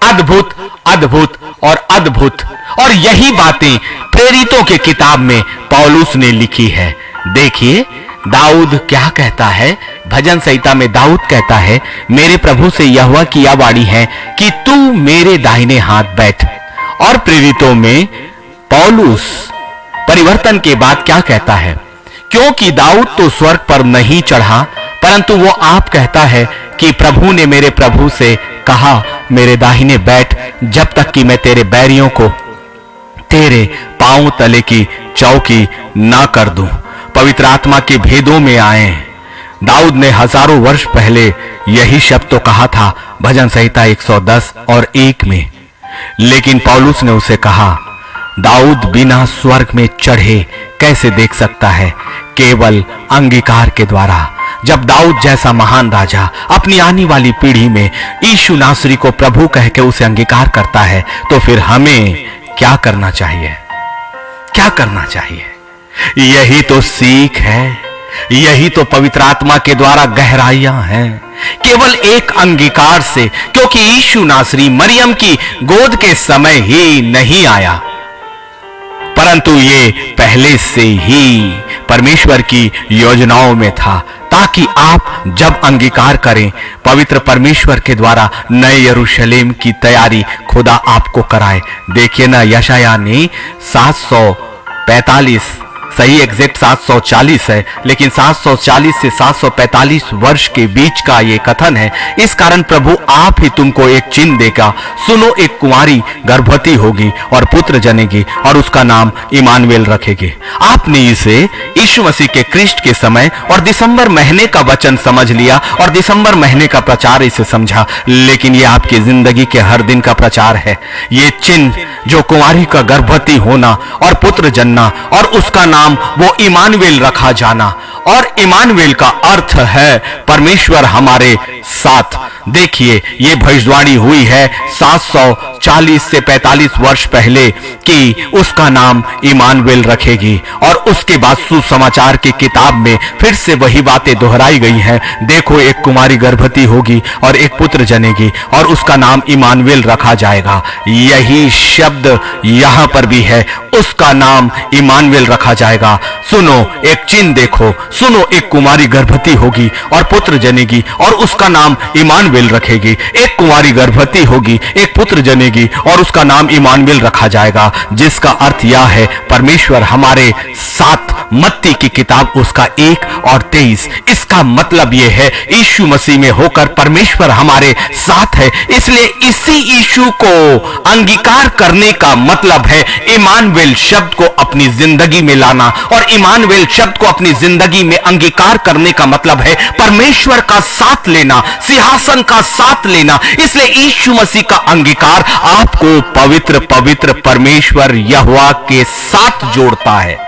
Speaker 2: अद्भुत, अद्भुत और अद्भुत। और यही बातें प्रेरितों के किताब में पौलुस ने लिखी है। देखिए दाऊद क्या कहता है। भजन संहिता में दाऊद कहता है, मेरे प्रभु से यहोवा की यह वाणी है कि तू मेरे दाहिने हाथ बैठ। और प्रेरितों में पौलुस परिवर्तन के बाद क्या कहता है? क्योंकि दाऊद तो स्वर्ग पर नहीं चढ़ा, परंतु वो आप कहता है कि प्रभु ने मेरे प्रभु से कहा, मेरे दाहिने बैठ, जब तक कि मैं तेरे बैरियों को तेरे पांव तले की चौकी ना कर दूं। पवित्र आत्मा के भेदों में आए दाऊद ने हजारों वर्ष पहले यही शब्द तो कहा था भजन संहिता 110:1 में। लेकिन पौलुस ने उसे कहा, दाऊद बिना स्वर्ग में चढ़े कैसे देख सकता है? केवल अंगीकार के द्वारा। जब दाऊद जैसा महान राजा अपनी आने वाली पीढ़ी में यीशु नासरी को प्रभु कह के उसे अंगीकार करता है, तो फिर हमें क्या करना चाहिए? क्या करना चाहिए? यही तो सीख है, यही तो पवित्र आत्मा के द्वारा गहराइयां हैं। केवल एक अंगीकार से, क्योंकि यीशु नासरी मरियम की गोद के समय ही नहीं आया, परंतु ये पहले से ही परमेश्वर की योजनाओं में था, ताकि आप जब अंगीकार करें, पवित्र परमेश्वर के द्वारा नए यरूशलेम की तैयारी खुदा आपको कराए। देखिए ना, यशायाह ने 745, सही एग्जैक्ट 740 है, लेकिन 740 से 745 वर्ष के बीच का ये कथन है। इस कारण प्रभु आप ही तुमको एक चिन्ह देगा, सुनो, एक कुंवारी गर्भवती होगी और पुत्र जनेगी और उसका नाम इमानुएल रखेगी। आपने इसे यीशु मसीह के क्रिस्ट के समय और दिसंबर महीने का वचन समझ लिया और दिसंबर महीने का प्रचार इसे समझा, लेकिन ये आपकी जिंदगी के हर दिन का प्रचार है। ये चिन्ह जो कुंवारी का गर्भवती होना और पुत्र जनना और उसका नाम वो इमानुएल रखा जाना, और इमानुएल का अर्थ है परमेश्वर हमारे साथ। देखिए, ये भविष्यवाणी हुई है 740 से 45 वर्ष पहले कि उसका नाम इमानुएल रखेगी, और उसके बाद सुसमाचार की किताब में फिर से वही बातें दोहराई गई हैं। देखो, एक कुमारी गर्भवती होगी और एक पुत्र जनेगी और उसका नाम इमानुएल रखा जाएगा। यही शब्द यहां पर भी है, उसका नाम इमानुएल रखा जाएगा। सुनो, एक चिन्ह देखो, सुनो, एक कुमारी गर्भवती होगी और पुत्र जनेगी और उसका नाम इमानुएल रखेगी। एक कुमारी गर्भवती होगी, एक पुत्र जनेगी और उसका नाम इमानुएल रखा जाएगा, जिसका अर्थ यह है परमेश्वर हमारे साथ। मत्ती की किताब उसका 1 और 23। इसका मतलब यह है यीशु मसीह में होकर परमेश्वर हमारे साथ है। इसलिए इसी यीशु को अंगीकार करने का मतलब है इमानुएल शब्द को अपनी जिंदगी में लाना, और इमानुएल शब्द को अपनी जिंदगी में अंगीकार करने का मतलब है परमेश्वर का साथ लेना, सिंहासन का साथ लेना। इसलिए यीशु मसीह का अंगीकार आपको पवित्र पवित्र परमेश्वर यहोवा के साथ जोड़ता है,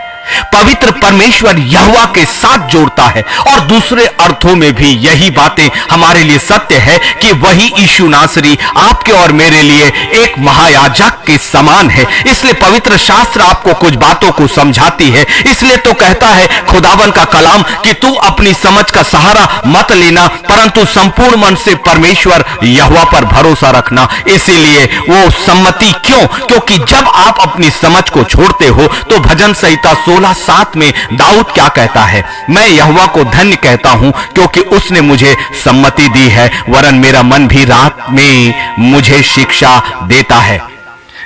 Speaker 2: पवित्र परमेश्वर यहोवा के साथ जोड़ता है। और दूसरे अर्थों में भी यही बातें हमारे लिए सत्य है कि वही यीशु नासरी आपके और मेरे लिए एक महायाजक के समान है। इसलिए पवित्र शास्त्र आपको कुछ बातों को समझाती है। इसलिए तो कहता है खुदावन का कलाम कि तू अपनी समझ का सहारा मत लेना, परंतु संपूर्ण मन से परमेश्वर यहोवा पर भरोसा रखना। इसीलिए वो सम्मति क्यों? क्योंकि जब आप अपनी समझ को छोड़ते हो तो भजन संहिता 16:7 में दाऊद क्या कहता है? मैं यहोवा को धन्य कहता हूं क्योंकि उसने मुझे सम्मति दी है, वरन मेरा मन भी रात में मुझे शिक्षा देता है।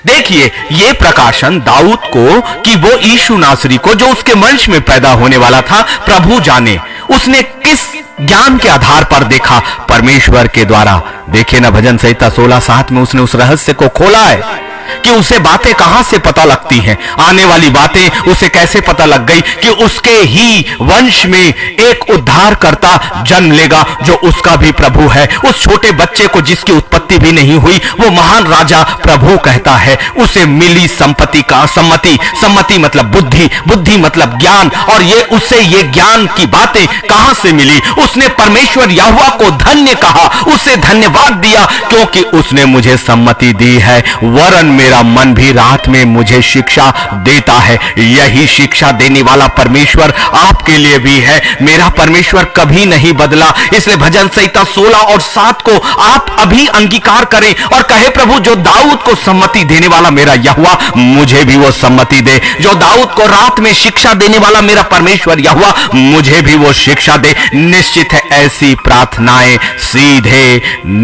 Speaker 2: देखिए, ये प्रकाशन दाऊद को कि वो यीशु नासरी को जो उसके वंश में पैदा होने वाला था प्रभु जाने, उसने किस ज्ञान के आधार पर देखा? परमेश्वर के द्वारा। देखिए ना, भजन संहिता 16:7 में उसने उस रहस्य को खोला है कि उसे बातें कहां से पता लगती हैं, आने वाली बातें उसे कैसे पता लग गई कि उसके ही वंश में एक उद्धारकर्ता जन्म लेगा जो उसका भी प्रभु है। उस छोटे बच्चे को जिसकी उत्पत्ति भी नहीं हुई वो महान राजा प्रभु कहता है। उसे मिली संपत्ति का सम्मति, सम्मति मतलब बुद्धि, बुद्धि मतलब ज्ञान, और ये उससे ये ज्ञान की बातें कहां से मिली? उसने परमेश्वर यहोवा को धन्य कहा, उसे धन्यवाद दिया क्योंकि उसने मुझे सम्मति दी है, वरन मेरा मन भी रात में मुझे शिक्षा देता है। यही शिक्षा देने वाला परमेश्वर आपके लिए भी है। मेरा परमेश्वर कभी नहीं बदला। इसलिए भजन संहिता 16 और 7 को आप अभी अंगीकार करें और कहे, प्रभु जो दाऊद को सम्मति देने वाला मेरा यहोवा मुझे भी वो सम्मति दे, जो दाऊद को रात में शिक्षा देने वाला मेरा परमेश्वर यहोवा मुझे भी वो शिक्षा दे। निश्चित है ऐसी प्रार्थनाएं सीधे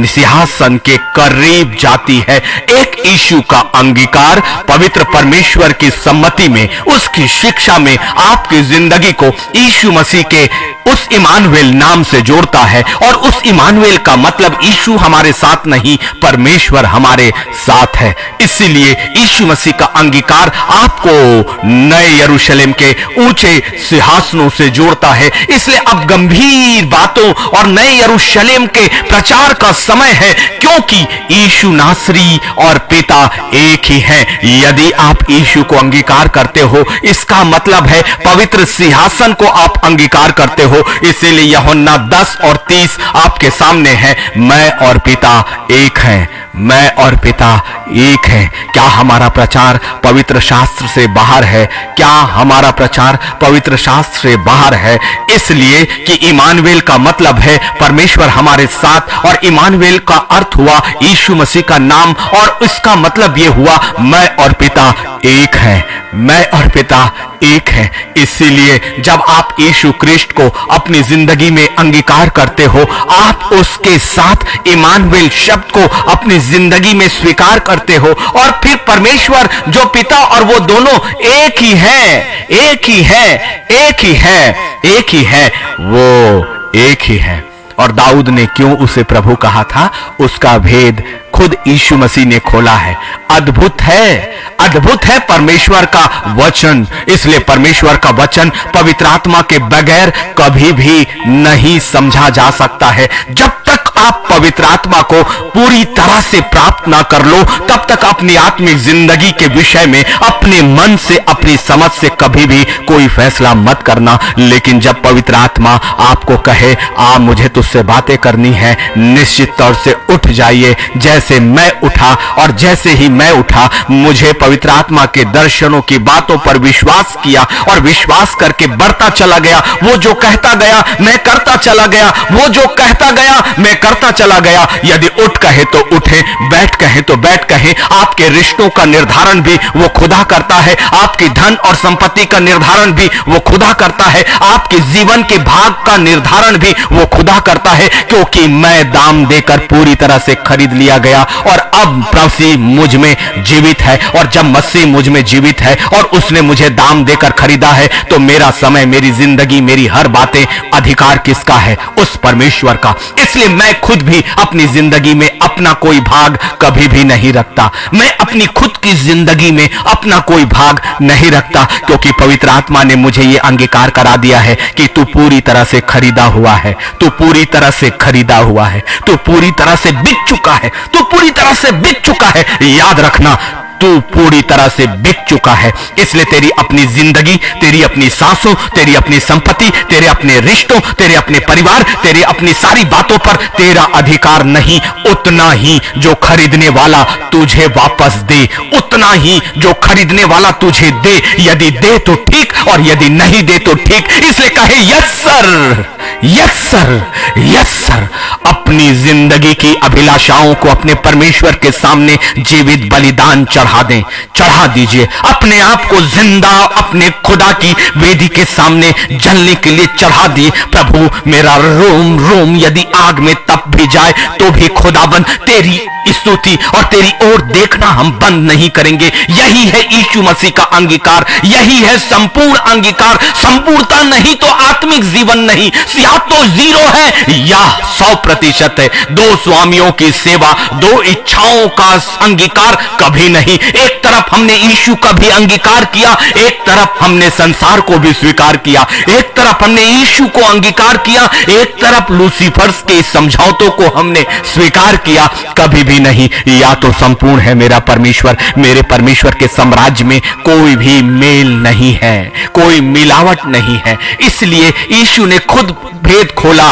Speaker 2: सिंहासन के करीब जाती है। एक यीशु का अंगीकार पवित्र परमेश्वर की सम्मति में, उसकी शिक्षा में आपकी जिंदगी को यीशु मसीह के उस इमानुएल नाम से जोड़ता है। और उस इमानुएल का मतलब यीशु हमारे साथ नहीं, परमेश्वर हमारे साथ है। इसीलिए यीशु मसीह का अंगीकार आपको नए यरूशलेम के ऊंचे सिंहासनों से जोड़ता है। इसलिए अब गंभीर बातों और नए यरूशलेम के प्रचार का समय है, क्योंकि यीशु नासरी और पिता एक ही हैं। यदि आप यीशु को अंगीकार करते हो, इसका मतलब है पवित्र सिंहासन को आप अंगीकार करते हो। इसीलिए यूहन्ना 10 और 30 आपके सामने है, मैं और पिता एक हैं, मैं और पिता एक हैं। क्या हमारा प्रचार पवित्र शास्त्र से बाहर है? क्या हमारा प्रचार पवित्र शास्त्र से बाहर है? इसलिए कि इमानुएल का मतलब है परमेश्वर हमारे साथ, और इमानुएल का अर्थ हुआ यीशु मसीह का नाम, और इसका मतलब यह हुआ मैं और पिता एक हैं, मैं और पिता एक है। इसीलिए जब आप यीशु क्रिस्ट को अपनी जिंदगी में अंगीकार करते हो, आप उसके साथ इमानुएल शब्द को अपनी जिंदगी में स्वीकार करते हो, और फिर परमेश्वर जो पिता और वो दोनों एक ही है, एक ही है, एक ही है, एक ही है, वो एक ही है। और दाऊद ने क्यों उसे प्रभु कहा था, उसका भेद खुद यीशु मसीह ने खोला है। अद्भुत है, अद्भुत है परमेश्वर का वचन। इसलिए परमेश्वर का वचन पवित्र आत्मा के बगैर कभी भी नहीं समझा जा सकता है। जब तक आप पवित्र आत्मा को पूरी तरह से प्राप्त ना कर लो, तब तक अपनी आत्मिक जिंदगी के विषय में अपने मन से, अपनी समझ से कभी भी कोई फैसला मत करना। लेकिन जब पवित्र आत्मा आपको कहे आ मुझे तुझसे बातें करनी है, निश्चित तौर से उठ जाइए। जैसे मैं उठा और जैसे ही मैं उठा, मुझे पवित्र आत्मा के दर्शनों की बातों पर विश्वास किया और विश्वास करके बढ़ता चला गया। वो जो कहता गया मैं करता चला गया, वो जो कहता गया मैं करता चला गया। यदि उठ कहे तो उठे, बैठ कहे तो बैठ कहे। आपके रिश्तों का निर्धारण भी वो खुदा करता है, आपकी धन और संपत्ति का निर्धारण भी वो खुदा करता है, आपके जीवन के भाग का निर्धारण भी वो खुदा करता है, क्योंकि मैं दाम देकर पूरी तरह से खरीद लिया गया और अब मसीह मुझ में जीवित है। और जब मसीह मुझ में जीवित है और उसने मुझे दाम देकर खरीदा है, तो मेरा समय, मेरी जिंदगी, मेरी हर बातें, अधिकार किसका है? उस परमेश्वर का। इसलिए मैं खुद भी अपनी जिंदगी में अपना कोई भाग कभी भी नहीं रखता। मैं अपनी खुद की जिंदगी में अपना कोई भाग नहीं रखता, क्योंकि पवित्र आत्मा ने मुझे यह अंगीकार करा दिया है कि तू पूरी तरह से खरीदा हुआ है, तू पूरी तरह से खरीदा हुआ है, तू पूरी तरह से बिक चुका है, तू पूरी तरह से बिक चुका है। याद रखना, तू पूरी तरह से बिक चुका है। इसलिए तेरी अपनी जिंदगी, तेरी अपनी सांसों, तेरी अपनी संपत्ति, तेरे अपने रिश्तों, तेरे अपने परिवार, तेरी अपनी सारी बातों पर तेरा अधिकार नहीं। उतना ही जो खरीदने वाला तुझे वापस दे, उतना ही जो खरीदने वाला तुझे दे। यदि दे तो ठीक और यदि नहीं दे तो ठीक। इसलिए कहे yes sir, yes sir, yes sir. अपनी जिंदगी की अभिलाषाओं को अपने परमेश्वर के सामने जीवित बलिदान चढ़ा दें, चढ़ा दीजिए। अपने आप को जिंदा अपने खुदा की वेदी के सामने जलने के लिए चढ़ा दिए। प्रभु, मेरा रोम रोम यदि आग में तप भी जाए तो भी खुदाबंद तेरी स्तुति और तेरी ओर देखना हम बंद नहीं करेंगे। यही है यीशु मसीह का अंगीकार, यही है संपूर्ण अंगीकार। संपूर्णता नहीं तो आत्मिक जीवन नहीं, या तो 0 है या 100% है। दो स्वामियों की सेवा, दो इच्छाओं का अंगीकार कभी नहीं। एक तरफ हमने यीशु का भी अंगीकार किया, एक तरफ हमने संसार को भी स्वीकार किया। एक तरफ हमने यीशु को अंगीकार किया, एक तरफ लूसीफर्स के समझौतों को हमने स्वीकार किया। कभी भी नहीं। या तो संपूर्ण है मेरा परमेश्वर, मेरे परमेश्वर के साम्राज्य में कोई भी मेल नहीं है, कोई मिलावट नहीं है। इसलिए यीशु ने खुद भेद खोला।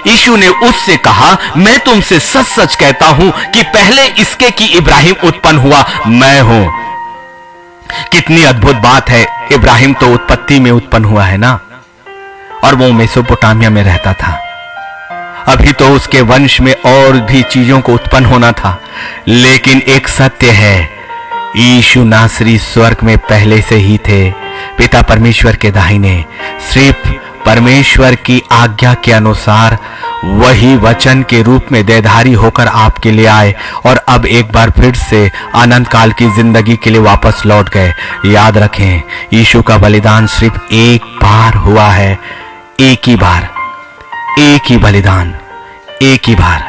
Speaker 2: यीशु ने उससे कहा, मैं तुमसे सच सच कहता हूं कि पहले इसके कि इब्राहिम उत्पन्न हुआ, मैं हूं। कितनी अद्भुत बात है। इब्राहिम तो उत्पत्ति में उत्पन्न हुआ है ना, और वो मेसोपोटामिया में रहता था। अभी तो उसके वंश में और भी चीजों को उत्पन्न होना था। लेकिन एक सत्य है, यीशु नासरी स्वर्ग में पहले से ही थे, पिता परमेश्वर के दाहिने। सिर्फ परमेश्वर की आज्ञा के अनुसार वही वचन के रूप में देहधारी होकर आपके लिए आए और अब एक बार फिर से अनंत काल की जिंदगी के लिए वापस लौट गए। याद रखें, यीशु का बलिदान सिर्फ एक बार हुआ है, एक ही बार, एक ही बलिदान, एक ही बार।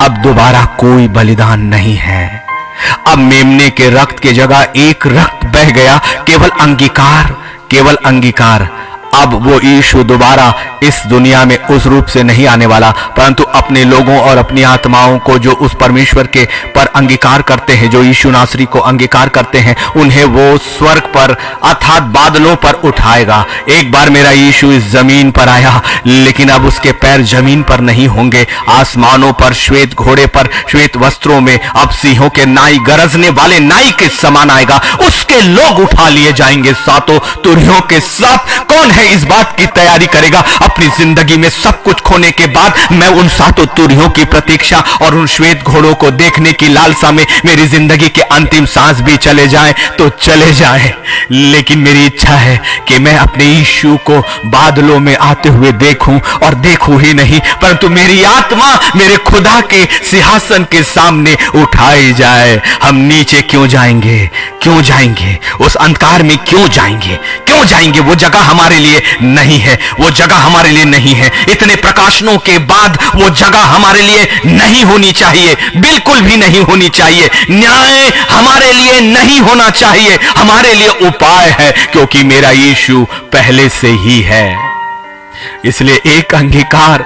Speaker 2: अब दोबारा कोई बलिदान नहीं है। अब मेमने के रक्त की जगह एक रक्त बह गया, केवल अंगीकार, केवल अंगीकार। अब वो यीशु दोबारा इस दुनिया में उस रूप से नहीं आने वाला, परंतु अपने लोगों और अपनी आत्माओं को जो उस परमेश्वर के पर अंगीकार करते हैं, जो यीशु नासरी को अंगीकार करते हैं, उन्हें वो स्वर्ग पर अर्थात बादलों पर उठाएगा। एक बार मेरा यीशु इस जमीन पर आया, लेकिन अब उसके पैर जमीन पर नहीं होंगे, आसमानों पर, श्वेत घोड़े पर, श्वेत वस्त्रों में। अब सिंहों के नाई, गरजने वाले नाई के समान आएगा। उसके लोग उठा लिए जाएंगे सातों तुरहियों के साथ। कौन है इस बात की तैयारी करेगा अपनी जिंदगी में सब कुछ खोने के बाद? मैं उन सातों तुरहियों की प्रतीक्षा और उन श्वेत घोड़ों को देखने की लालसा में मेरी जिंदगी के अंतिम सांस भी चले जाए तो चले जाए, लेकिन मेरी इच्छा है कि मैं अपने यीशु को बादलों में आते हुए देखूं, और देखूं ही नहीं परंतु मेरी आत्मा मेरे खुदा के सिंहासन के सामने उठाई जाए। हम नीचे क्यों जाएंगे? क्यों जाएंगे? उस अंधकार में क्यों जाएंगे? क्यों जाएंगे? वो जगह हमारे लिए नहीं है, वो जगह हमारे लिए नहीं है। इतने प्रकाशनों के बाद वो जगह हमारे लिए नहीं होनी चाहिए, बिल्कुल भी नहीं होनी चाहिए। न्याय हमारे लिए नहीं होना चाहिए, हमारे लिए उपाय है, क्योंकि मेरा यीशु पहले से ही है। इसलिए एक अंगीकार,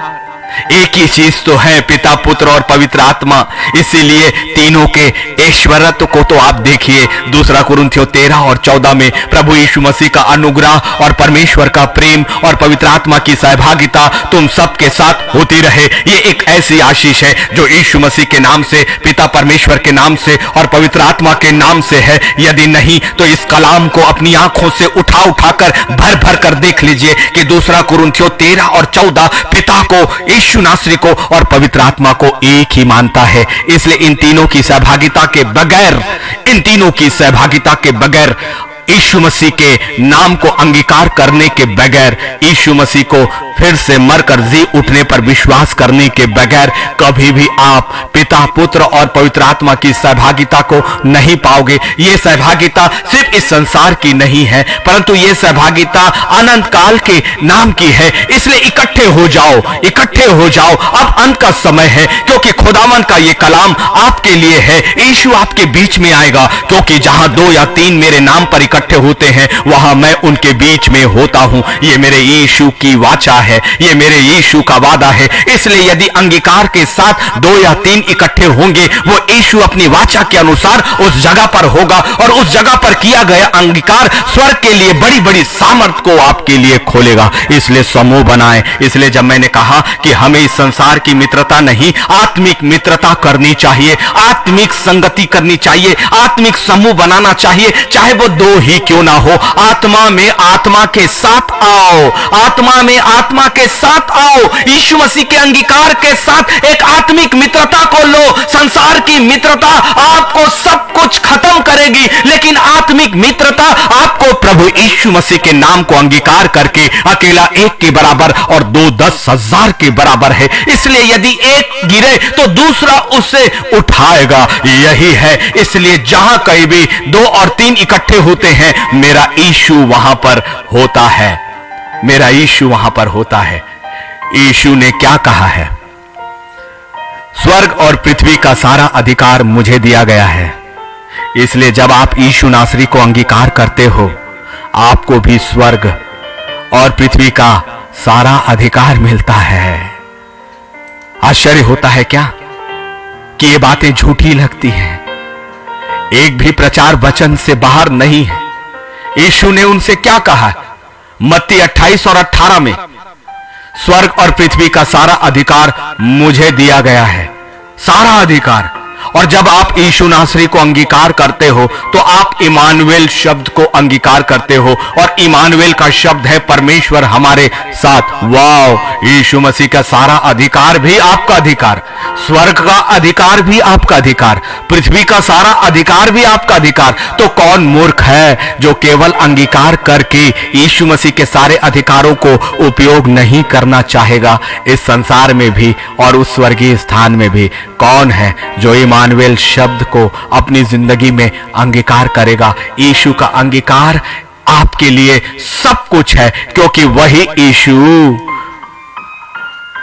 Speaker 2: एक ही चीज तो है, पिता, पुत्र और पवित्र आत्मा। इसीलिए तीनों के ऐश्वर्यत्व को तो आप देखिए। दूसरा कुरिन्थियों 13 और 14 में प्रभु यीशु मसीह का अनुग्रह और परमेश्वर का प्रेम और पवित्र आत्मा की सहभागिता तुम सबके साथ होती रहे। ये एक ऐसी आशीष है जो यीशु मसीह के नाम से, पिता परमेश्वर के नाम से और पवित्र आत्मा के नाम से है। यदि नहीं तो इस कलाम को अपनी आंखों से उठाकर भर भर कर देख लीजिए कि दूसरा कुरिन्थियों 13 और 14 पिता को, यीशु नासरी को और पवित्र आत्मा को एक ही मानता है। इसलिए इन तीनों की सहभागिता के बगैर यीशु मसीह के नाम को अंगीकार करने के बगैर, यीशु मसीह को फिर से मरकर जी उठने पर विश्वास करने के बगैर कभी भी आप पिता, पुत्र और पवित्र आत्मा की सहभागिता को नहीं पाओगे। ये सहभागिता सिर्फ इस संसार की नहीं है, परंतु ये सहभागिता अनंत काल के नाम की है। इसलिए इकट्ठे हो जाओ। अब अंत का समय है, क्योंकि खुदावन का ये कलाम आपके लिए है। यीशु आपके बीच में आएगा, क्योंकि जहां 2 या 3 मेरे नाम पर इकट्ठे होते हैं वहां मैं उनके बीच में होता हूं। ये मेरे यीशु की वाचा है, ये मेरे यीशु का वादा है। इसलिए यदि अंगीकार के साथ 2 या 3 इकट्ठे होंगे, वो यीशु अपनी वाचा के अनुसार उस जगह पर होगा और उस जगह पर किया गया अंगीकार स्वर्ग के लिए बड़ी बड़ी सामर्थ को आपके लिए खोलेगा। इसलिए समूह बनाएं। इसलिए जब मैंने कहा कि हमें इस संसार की मित्रता नहीं, आत्मिक मित्रता करनी चाहिए, आत्मिक संगति करनी चाहिए, आत्मिक समूह बनाना चाहिए, चाहे वो 2 ही क्यों ना हो। आत्मा में आत्मा के साथ आओ, यीशु मसीह के अंगीकार के साथ एक आत्मिक मित्रता को लो। संसार की मित्रता आपको सब कुछ खत्म करेगी, लेकिन आत्मिक मित्रता आपको प्रभु यीशु मसीह के नाम को अंगीकार करके अकेला 1 के बराबर और 2 10,000 के बराबर है। इसलिए यदि एक गिरे तो दूसरा उसे उठाएगा। यही है, इसलिए जहां कहीं भी 2 और 3 इकट्ठे होते हैं, मेरा यीशु वहां पर होता है। यीशु ने क्या कहा है? स्वर्ग और पृथ्वी का सारा अधिकार मुझे दिया गया है। इसलिए जब आप यीशु नासरी को अंगीकार करते हो, आपको भी स्वर्ग और पृथ्वी का सारा अधिकार मिलता है। आश्चर्य होता है क्या कि ये बातें झूठी लगती हैं? एक भी प्रचार वचन से बाहर नहीं है। यीशु ने उनसे क्या कहा? मत्ती 28 और 18 में, स्वर्ग और पृथ्वी का सारा अधिकार मुझे दिया गया है, सारा अधिकार। और जब आप यीशु नासरी को अंगीकार करते हो तो आप इमानुएल शब्द को अंगीकार करते हो, और इमानुएल का शब्द है परमेश्वर हमारे साथ। वाह! यीशु मसीह का सारा अधिकार भी आपका अधिकार, स्वर्ग का अधिकार भी आपका अधिकार, पृथ्वी का सारा अधिकार भी आपका अधिकार। तो कौन मूर्ख है जो केवल अंगीकार करके यीशु मसीह के सारे अधिकारों को उपयोग नहीं करना चाहेगा? इस संसार में भी और उस स्वर्गीय स्थान में भी कौन है जो इमानुएल शब्द को अपनी जिंदगी में अंगीकार करेगा? यीशु का अंगीकार आपके लिए सब कुछ है, क्योंकि वही यीशु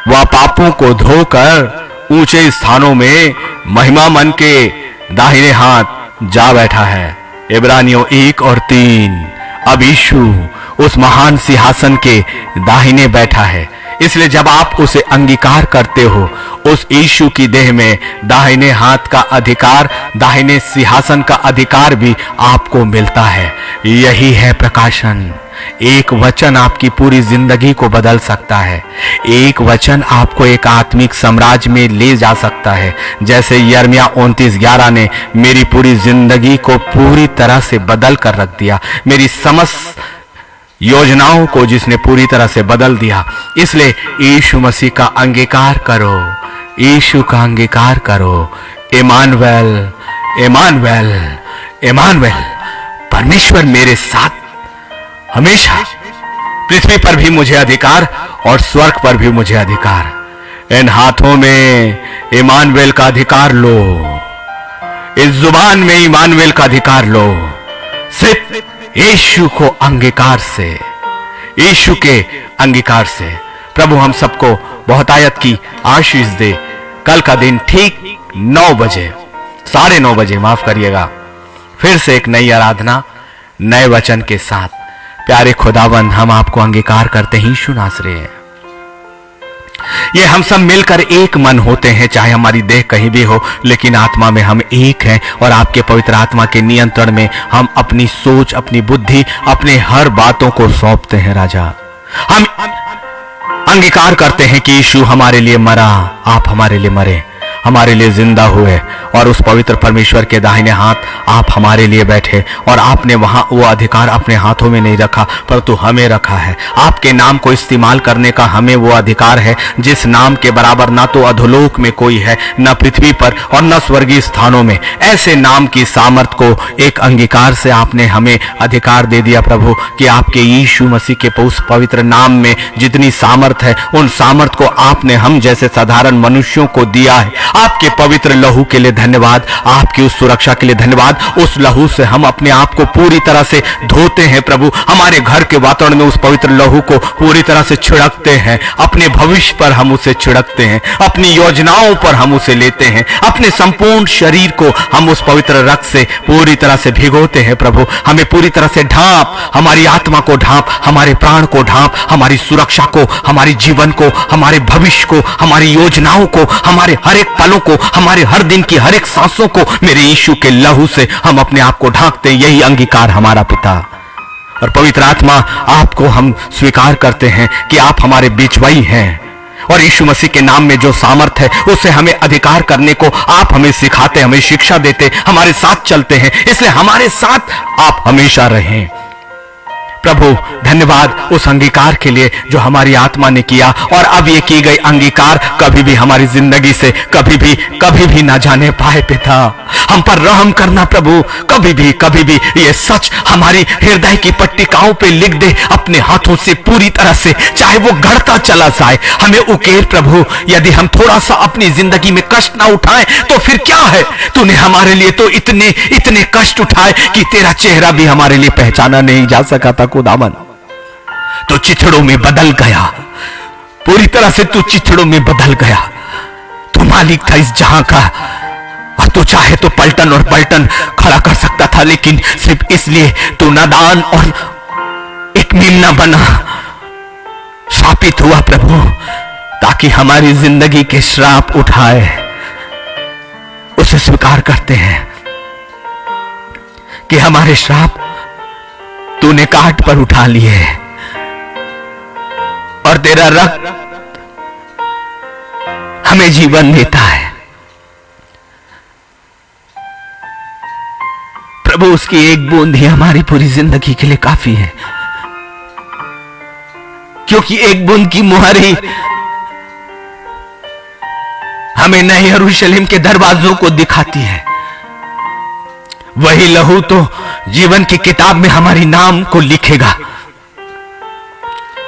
Speaker 2: वह पापों को धोकर ऊंचे स्थानों में महिमा मन के दाहिने हाथ जा बैठा है। इब्रानियों 1 और 3। अब यीशु उस महान सिंहासन के दाहिने बैठा है। इसलिए जब आप उसे अंगीकार करते हो, उस यीशु की देह में दाहिने हाथ का अधिकार, दाहिने सिंहासन का अधिकार भी आपको मिलता है। यही है प्रकाशन। एक वचन आपकी पूरी जिंदगी को बदल सकता है। एक वचन आपको एक आत्मिक साम्राज्य में ले जा सकता है। जैसे यिर्मयाह 29:11 ने मेरी पूरी जिंदगी को पूरी तरह से बदल कर रख दिया, मेरी समस्त योजनाओं को जिसने पूरी तरह से बदल दिया। इसलिए यीशु मसीह का अंगीकार करो, यीशु का अंगीकार करो। इमानुएल, इमानुएल, इमानुएल, परमेश्वर मेरे साथ हमेशा। पृथ्वी पर भी मुझे अधिकार और स्वर्ग पर भी मुझे अधिकार। इन हाथों में इमानुएल का अधिकार लो, इस जुबान में इमानुएल का अधिकार लो। सिर्फ यीशु को अंगीकार से, यीशु के अंगीकार से। प्रभु हम सबको बहुतायत की आशीष दे। कल का दिन ठीक 9 बजे, 9:30 बजे, माफ करिएगा, फिर से एक नई आराधना नए वचन के साथ। प्यारे खुदावन, हम आपको अंगीकार करते ही यीशु नासरी है।
Speaker 1: ये हम सब मिलकर एक मन होते हैं, चाहे हमारी देह कहीं भी हो, लेकिन आत्मा में हम एक हैं। और आपके पवित्र आत्मा के नियंत्रण में हम अपनी सोच, अपनी बुद्धि, अपने हर बातों को सौंपते हैं। राजा, हम अंगीकार करते हैं कि यीशु हमारे लिए मरा, आप हमारे लिए मरे, हमारे लिए जिंदा हुए, और उस पवित्र परमेश्वर के दाहिने हाथ आप हमारे लिए बैठे। और आपने वहां वो अधिकार अपने हाथों में नहीं रखा, परंतु हमें रखा है। आपके नाम को इस्तेमाल करने का हमें वो अधिकार है जिस नाम के बराबर ना तो अधोलोक में कोई है, न पृथ्वी पर और न स्वर्गीय स्थानों में। ऐसे नाम की सामर्थ को एक अंगीकार से आपने हमें अधिकार दे दिया प्रभु, कि आपके यीशु मसीह के उस पवित्र नाम में जितनी सामर्थ है, उन सामर्थ को आपने हम जैसे साधारण मनुष्यों को दिया है। आपके पवित्र लहू के लिए धन्यवाद, आपकी उस सुरक्षा के लिए धन्यवाद। उस लहू से हम अपने आप को पूरी तरह से धोते हैं प्रभु, हमारे घर के वातावरण में उस पवित्र लहू को पूरी तरह से छिड़कते हैं, अपने भविष्य पर हम उसे छिड़कते हैं, अपनी योजनाओं पर हम उसे लेते हैं, अपने संपूर्ण शरीर को हम उस पवित्र रक्त से पूरी तरह से भिगोते हैं प्रभु। हमें पूरी तरह से ढांप, हमारी आत्मा को ढांप, हमारे प्राण को ढांप, हमारी सुरक्षा को, हमारे जीवन को, हमारे भविष्य को, हमारी योजनाओं को, हमारे हर एक पलों को, हमारे हर दिन की हर एक सांसों को मेरे यीशु के लहू से हम अपने आप को ढांकते हैं। यही अंगीकार हमारा पिता। और पवित्र आत्मा, आपको हम स्वीकार करते हैं कि आप हमारे बीचवाई हैं, और यीशु मसीह के नाम में जो सामर्थ है उसे हमें अधिकार करने को आप हमें सिखाते, हमें शिक्षा देते, हमारे साथ चलते हैं। इसलिए हमारे साथ आप हमेशा रहें प्रभु। धन्यवाद उस अंगीकार के लिए जो हमारी आत्मा ने किया, और अब ये की गई अंगीकार कभी भी हमारी जिंदगी से कभी भी ना जाने पाए। पिता, हम पर रहम करना प्रभु, कभी भी ये सच हमारी हृदय की पट्टिकाओं पे लिख दे अपने हाथों से पूरी तरह से, चाहे वो गढ़ता चला जाए। हमें उकेर प्रभु, यदि हम थोड़ा सा अपनी जिंदगी में कष्ट ना उठाएं तो फिर क्या है। तूने हमारे लिए तो इतने कष्ट उठाए कि तेरा चेहरा भी हमारे लिए पहचाना नहीं जा सका था खुदावन। तो चिथड़ों में बदल गया, पूरी तरह से तू चिथड़ों में बदल गया। तू मालिक था इस जहां का, और तू चाहे तो पलटन और पलटन खड़ा कर सकता था, लेकिन सिर्फ इसलिए तू नादान और एक मेमना बना, शापित हुआ प्रभु, ताकि हमारी जिंदगी के श्राप उठाए। उसे स्वीकार करते हैं कि हमारे श्राप तूने काट पर उठा लिए, और तेरा रक्त हमें जीवन देता है प्रभु। उसकी एक बूंद ही हमारी पूरी जिंदगी के लिए काफी है, क्योंकि एक बूंद की मुहर ही हमें नए यरूशलेम के दरवाजों को दिखाती है। वही लहू तो जीवन की किताब में हमारी नाम को लिखेगा।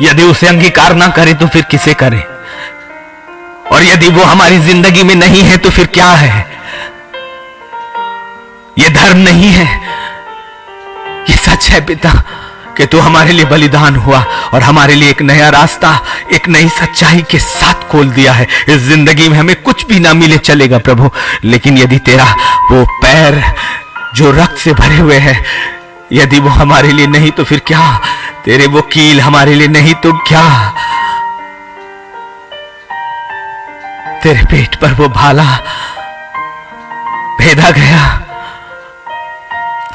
Speaker 1: यदि उसे अंगीकार ना करे तो फिर किसे करे, और यदि वो हमारी जिंदगी में नहीं है तो फिर क्या है। ये धर्म नहीं है, ये सच है पिता कि तू हमारे लिए बलिदान हुआ और हमारे लिए एक नया रास्ता, एक नई सच्चाई के साथ खोल दिया है। इस जिंदगी में हमें कुछ भी ना मिले चलेगा प्रभु, लेकिन यदि तेरा वो पैर जो रक्त से भरे हुए हैं, यदि वो हमारे लिए नहीं तो फिर क्या। तेरे वो कील हमारे लिए नहीं तो क्या। तेरे पेट पर वो भाला भेदा गया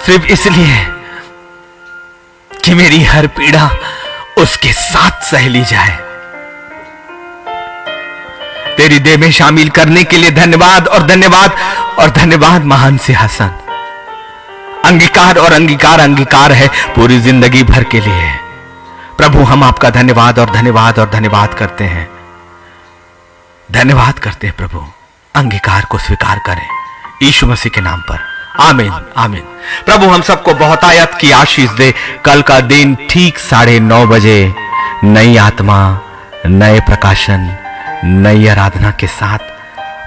Speaker 1: सिर्फ इसलिए कि मेरी हर पीड़ा उसके साथ सह ली जाए। तेरी देह में शामिल करने के लिए धन्यवाद और धन्यवाद और धन्यवाद महान सिंहासन। अंगीकार और अंगीकार है पूरी जिंदगी भर के लिए। प्रभु हम आपका धन्यवाद और धन्यवाद और धन्यवाद करते हैं, धन्यवाद करते हैं प्रभु। अंगीकार को स्वीकार करें यीशु मसीह के नाम पर, आमीन आमीन। प्रभु हम सबको बहुतायत की आशीष दे। कल का दिन ठीक 9:30 बजे नई आत्मा, नए प्रकाशन, नई आराधना के साथ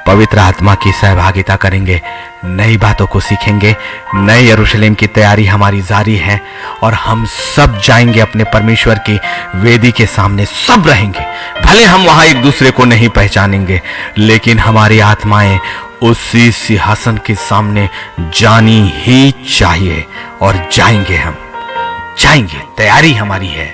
Speaker 1: पवित्र आत्मा की सहभागिता करेंगे, नई बातों को सीखेंगे। नए यरूशलेम की तैयारी हमारी जारी है और हम सब जाएंगे अपने परमेश्वर की वेदी के सामने, सब रहेंगे। भले हम वहां एक दूसरे को नहीं पहचानेंगे, लेकिन हमारी आत्माएं उसी सिंहासन के सामने जानी ही चाहिए और जाएंगे, हम जाएंगे। तैयारी हमारी है।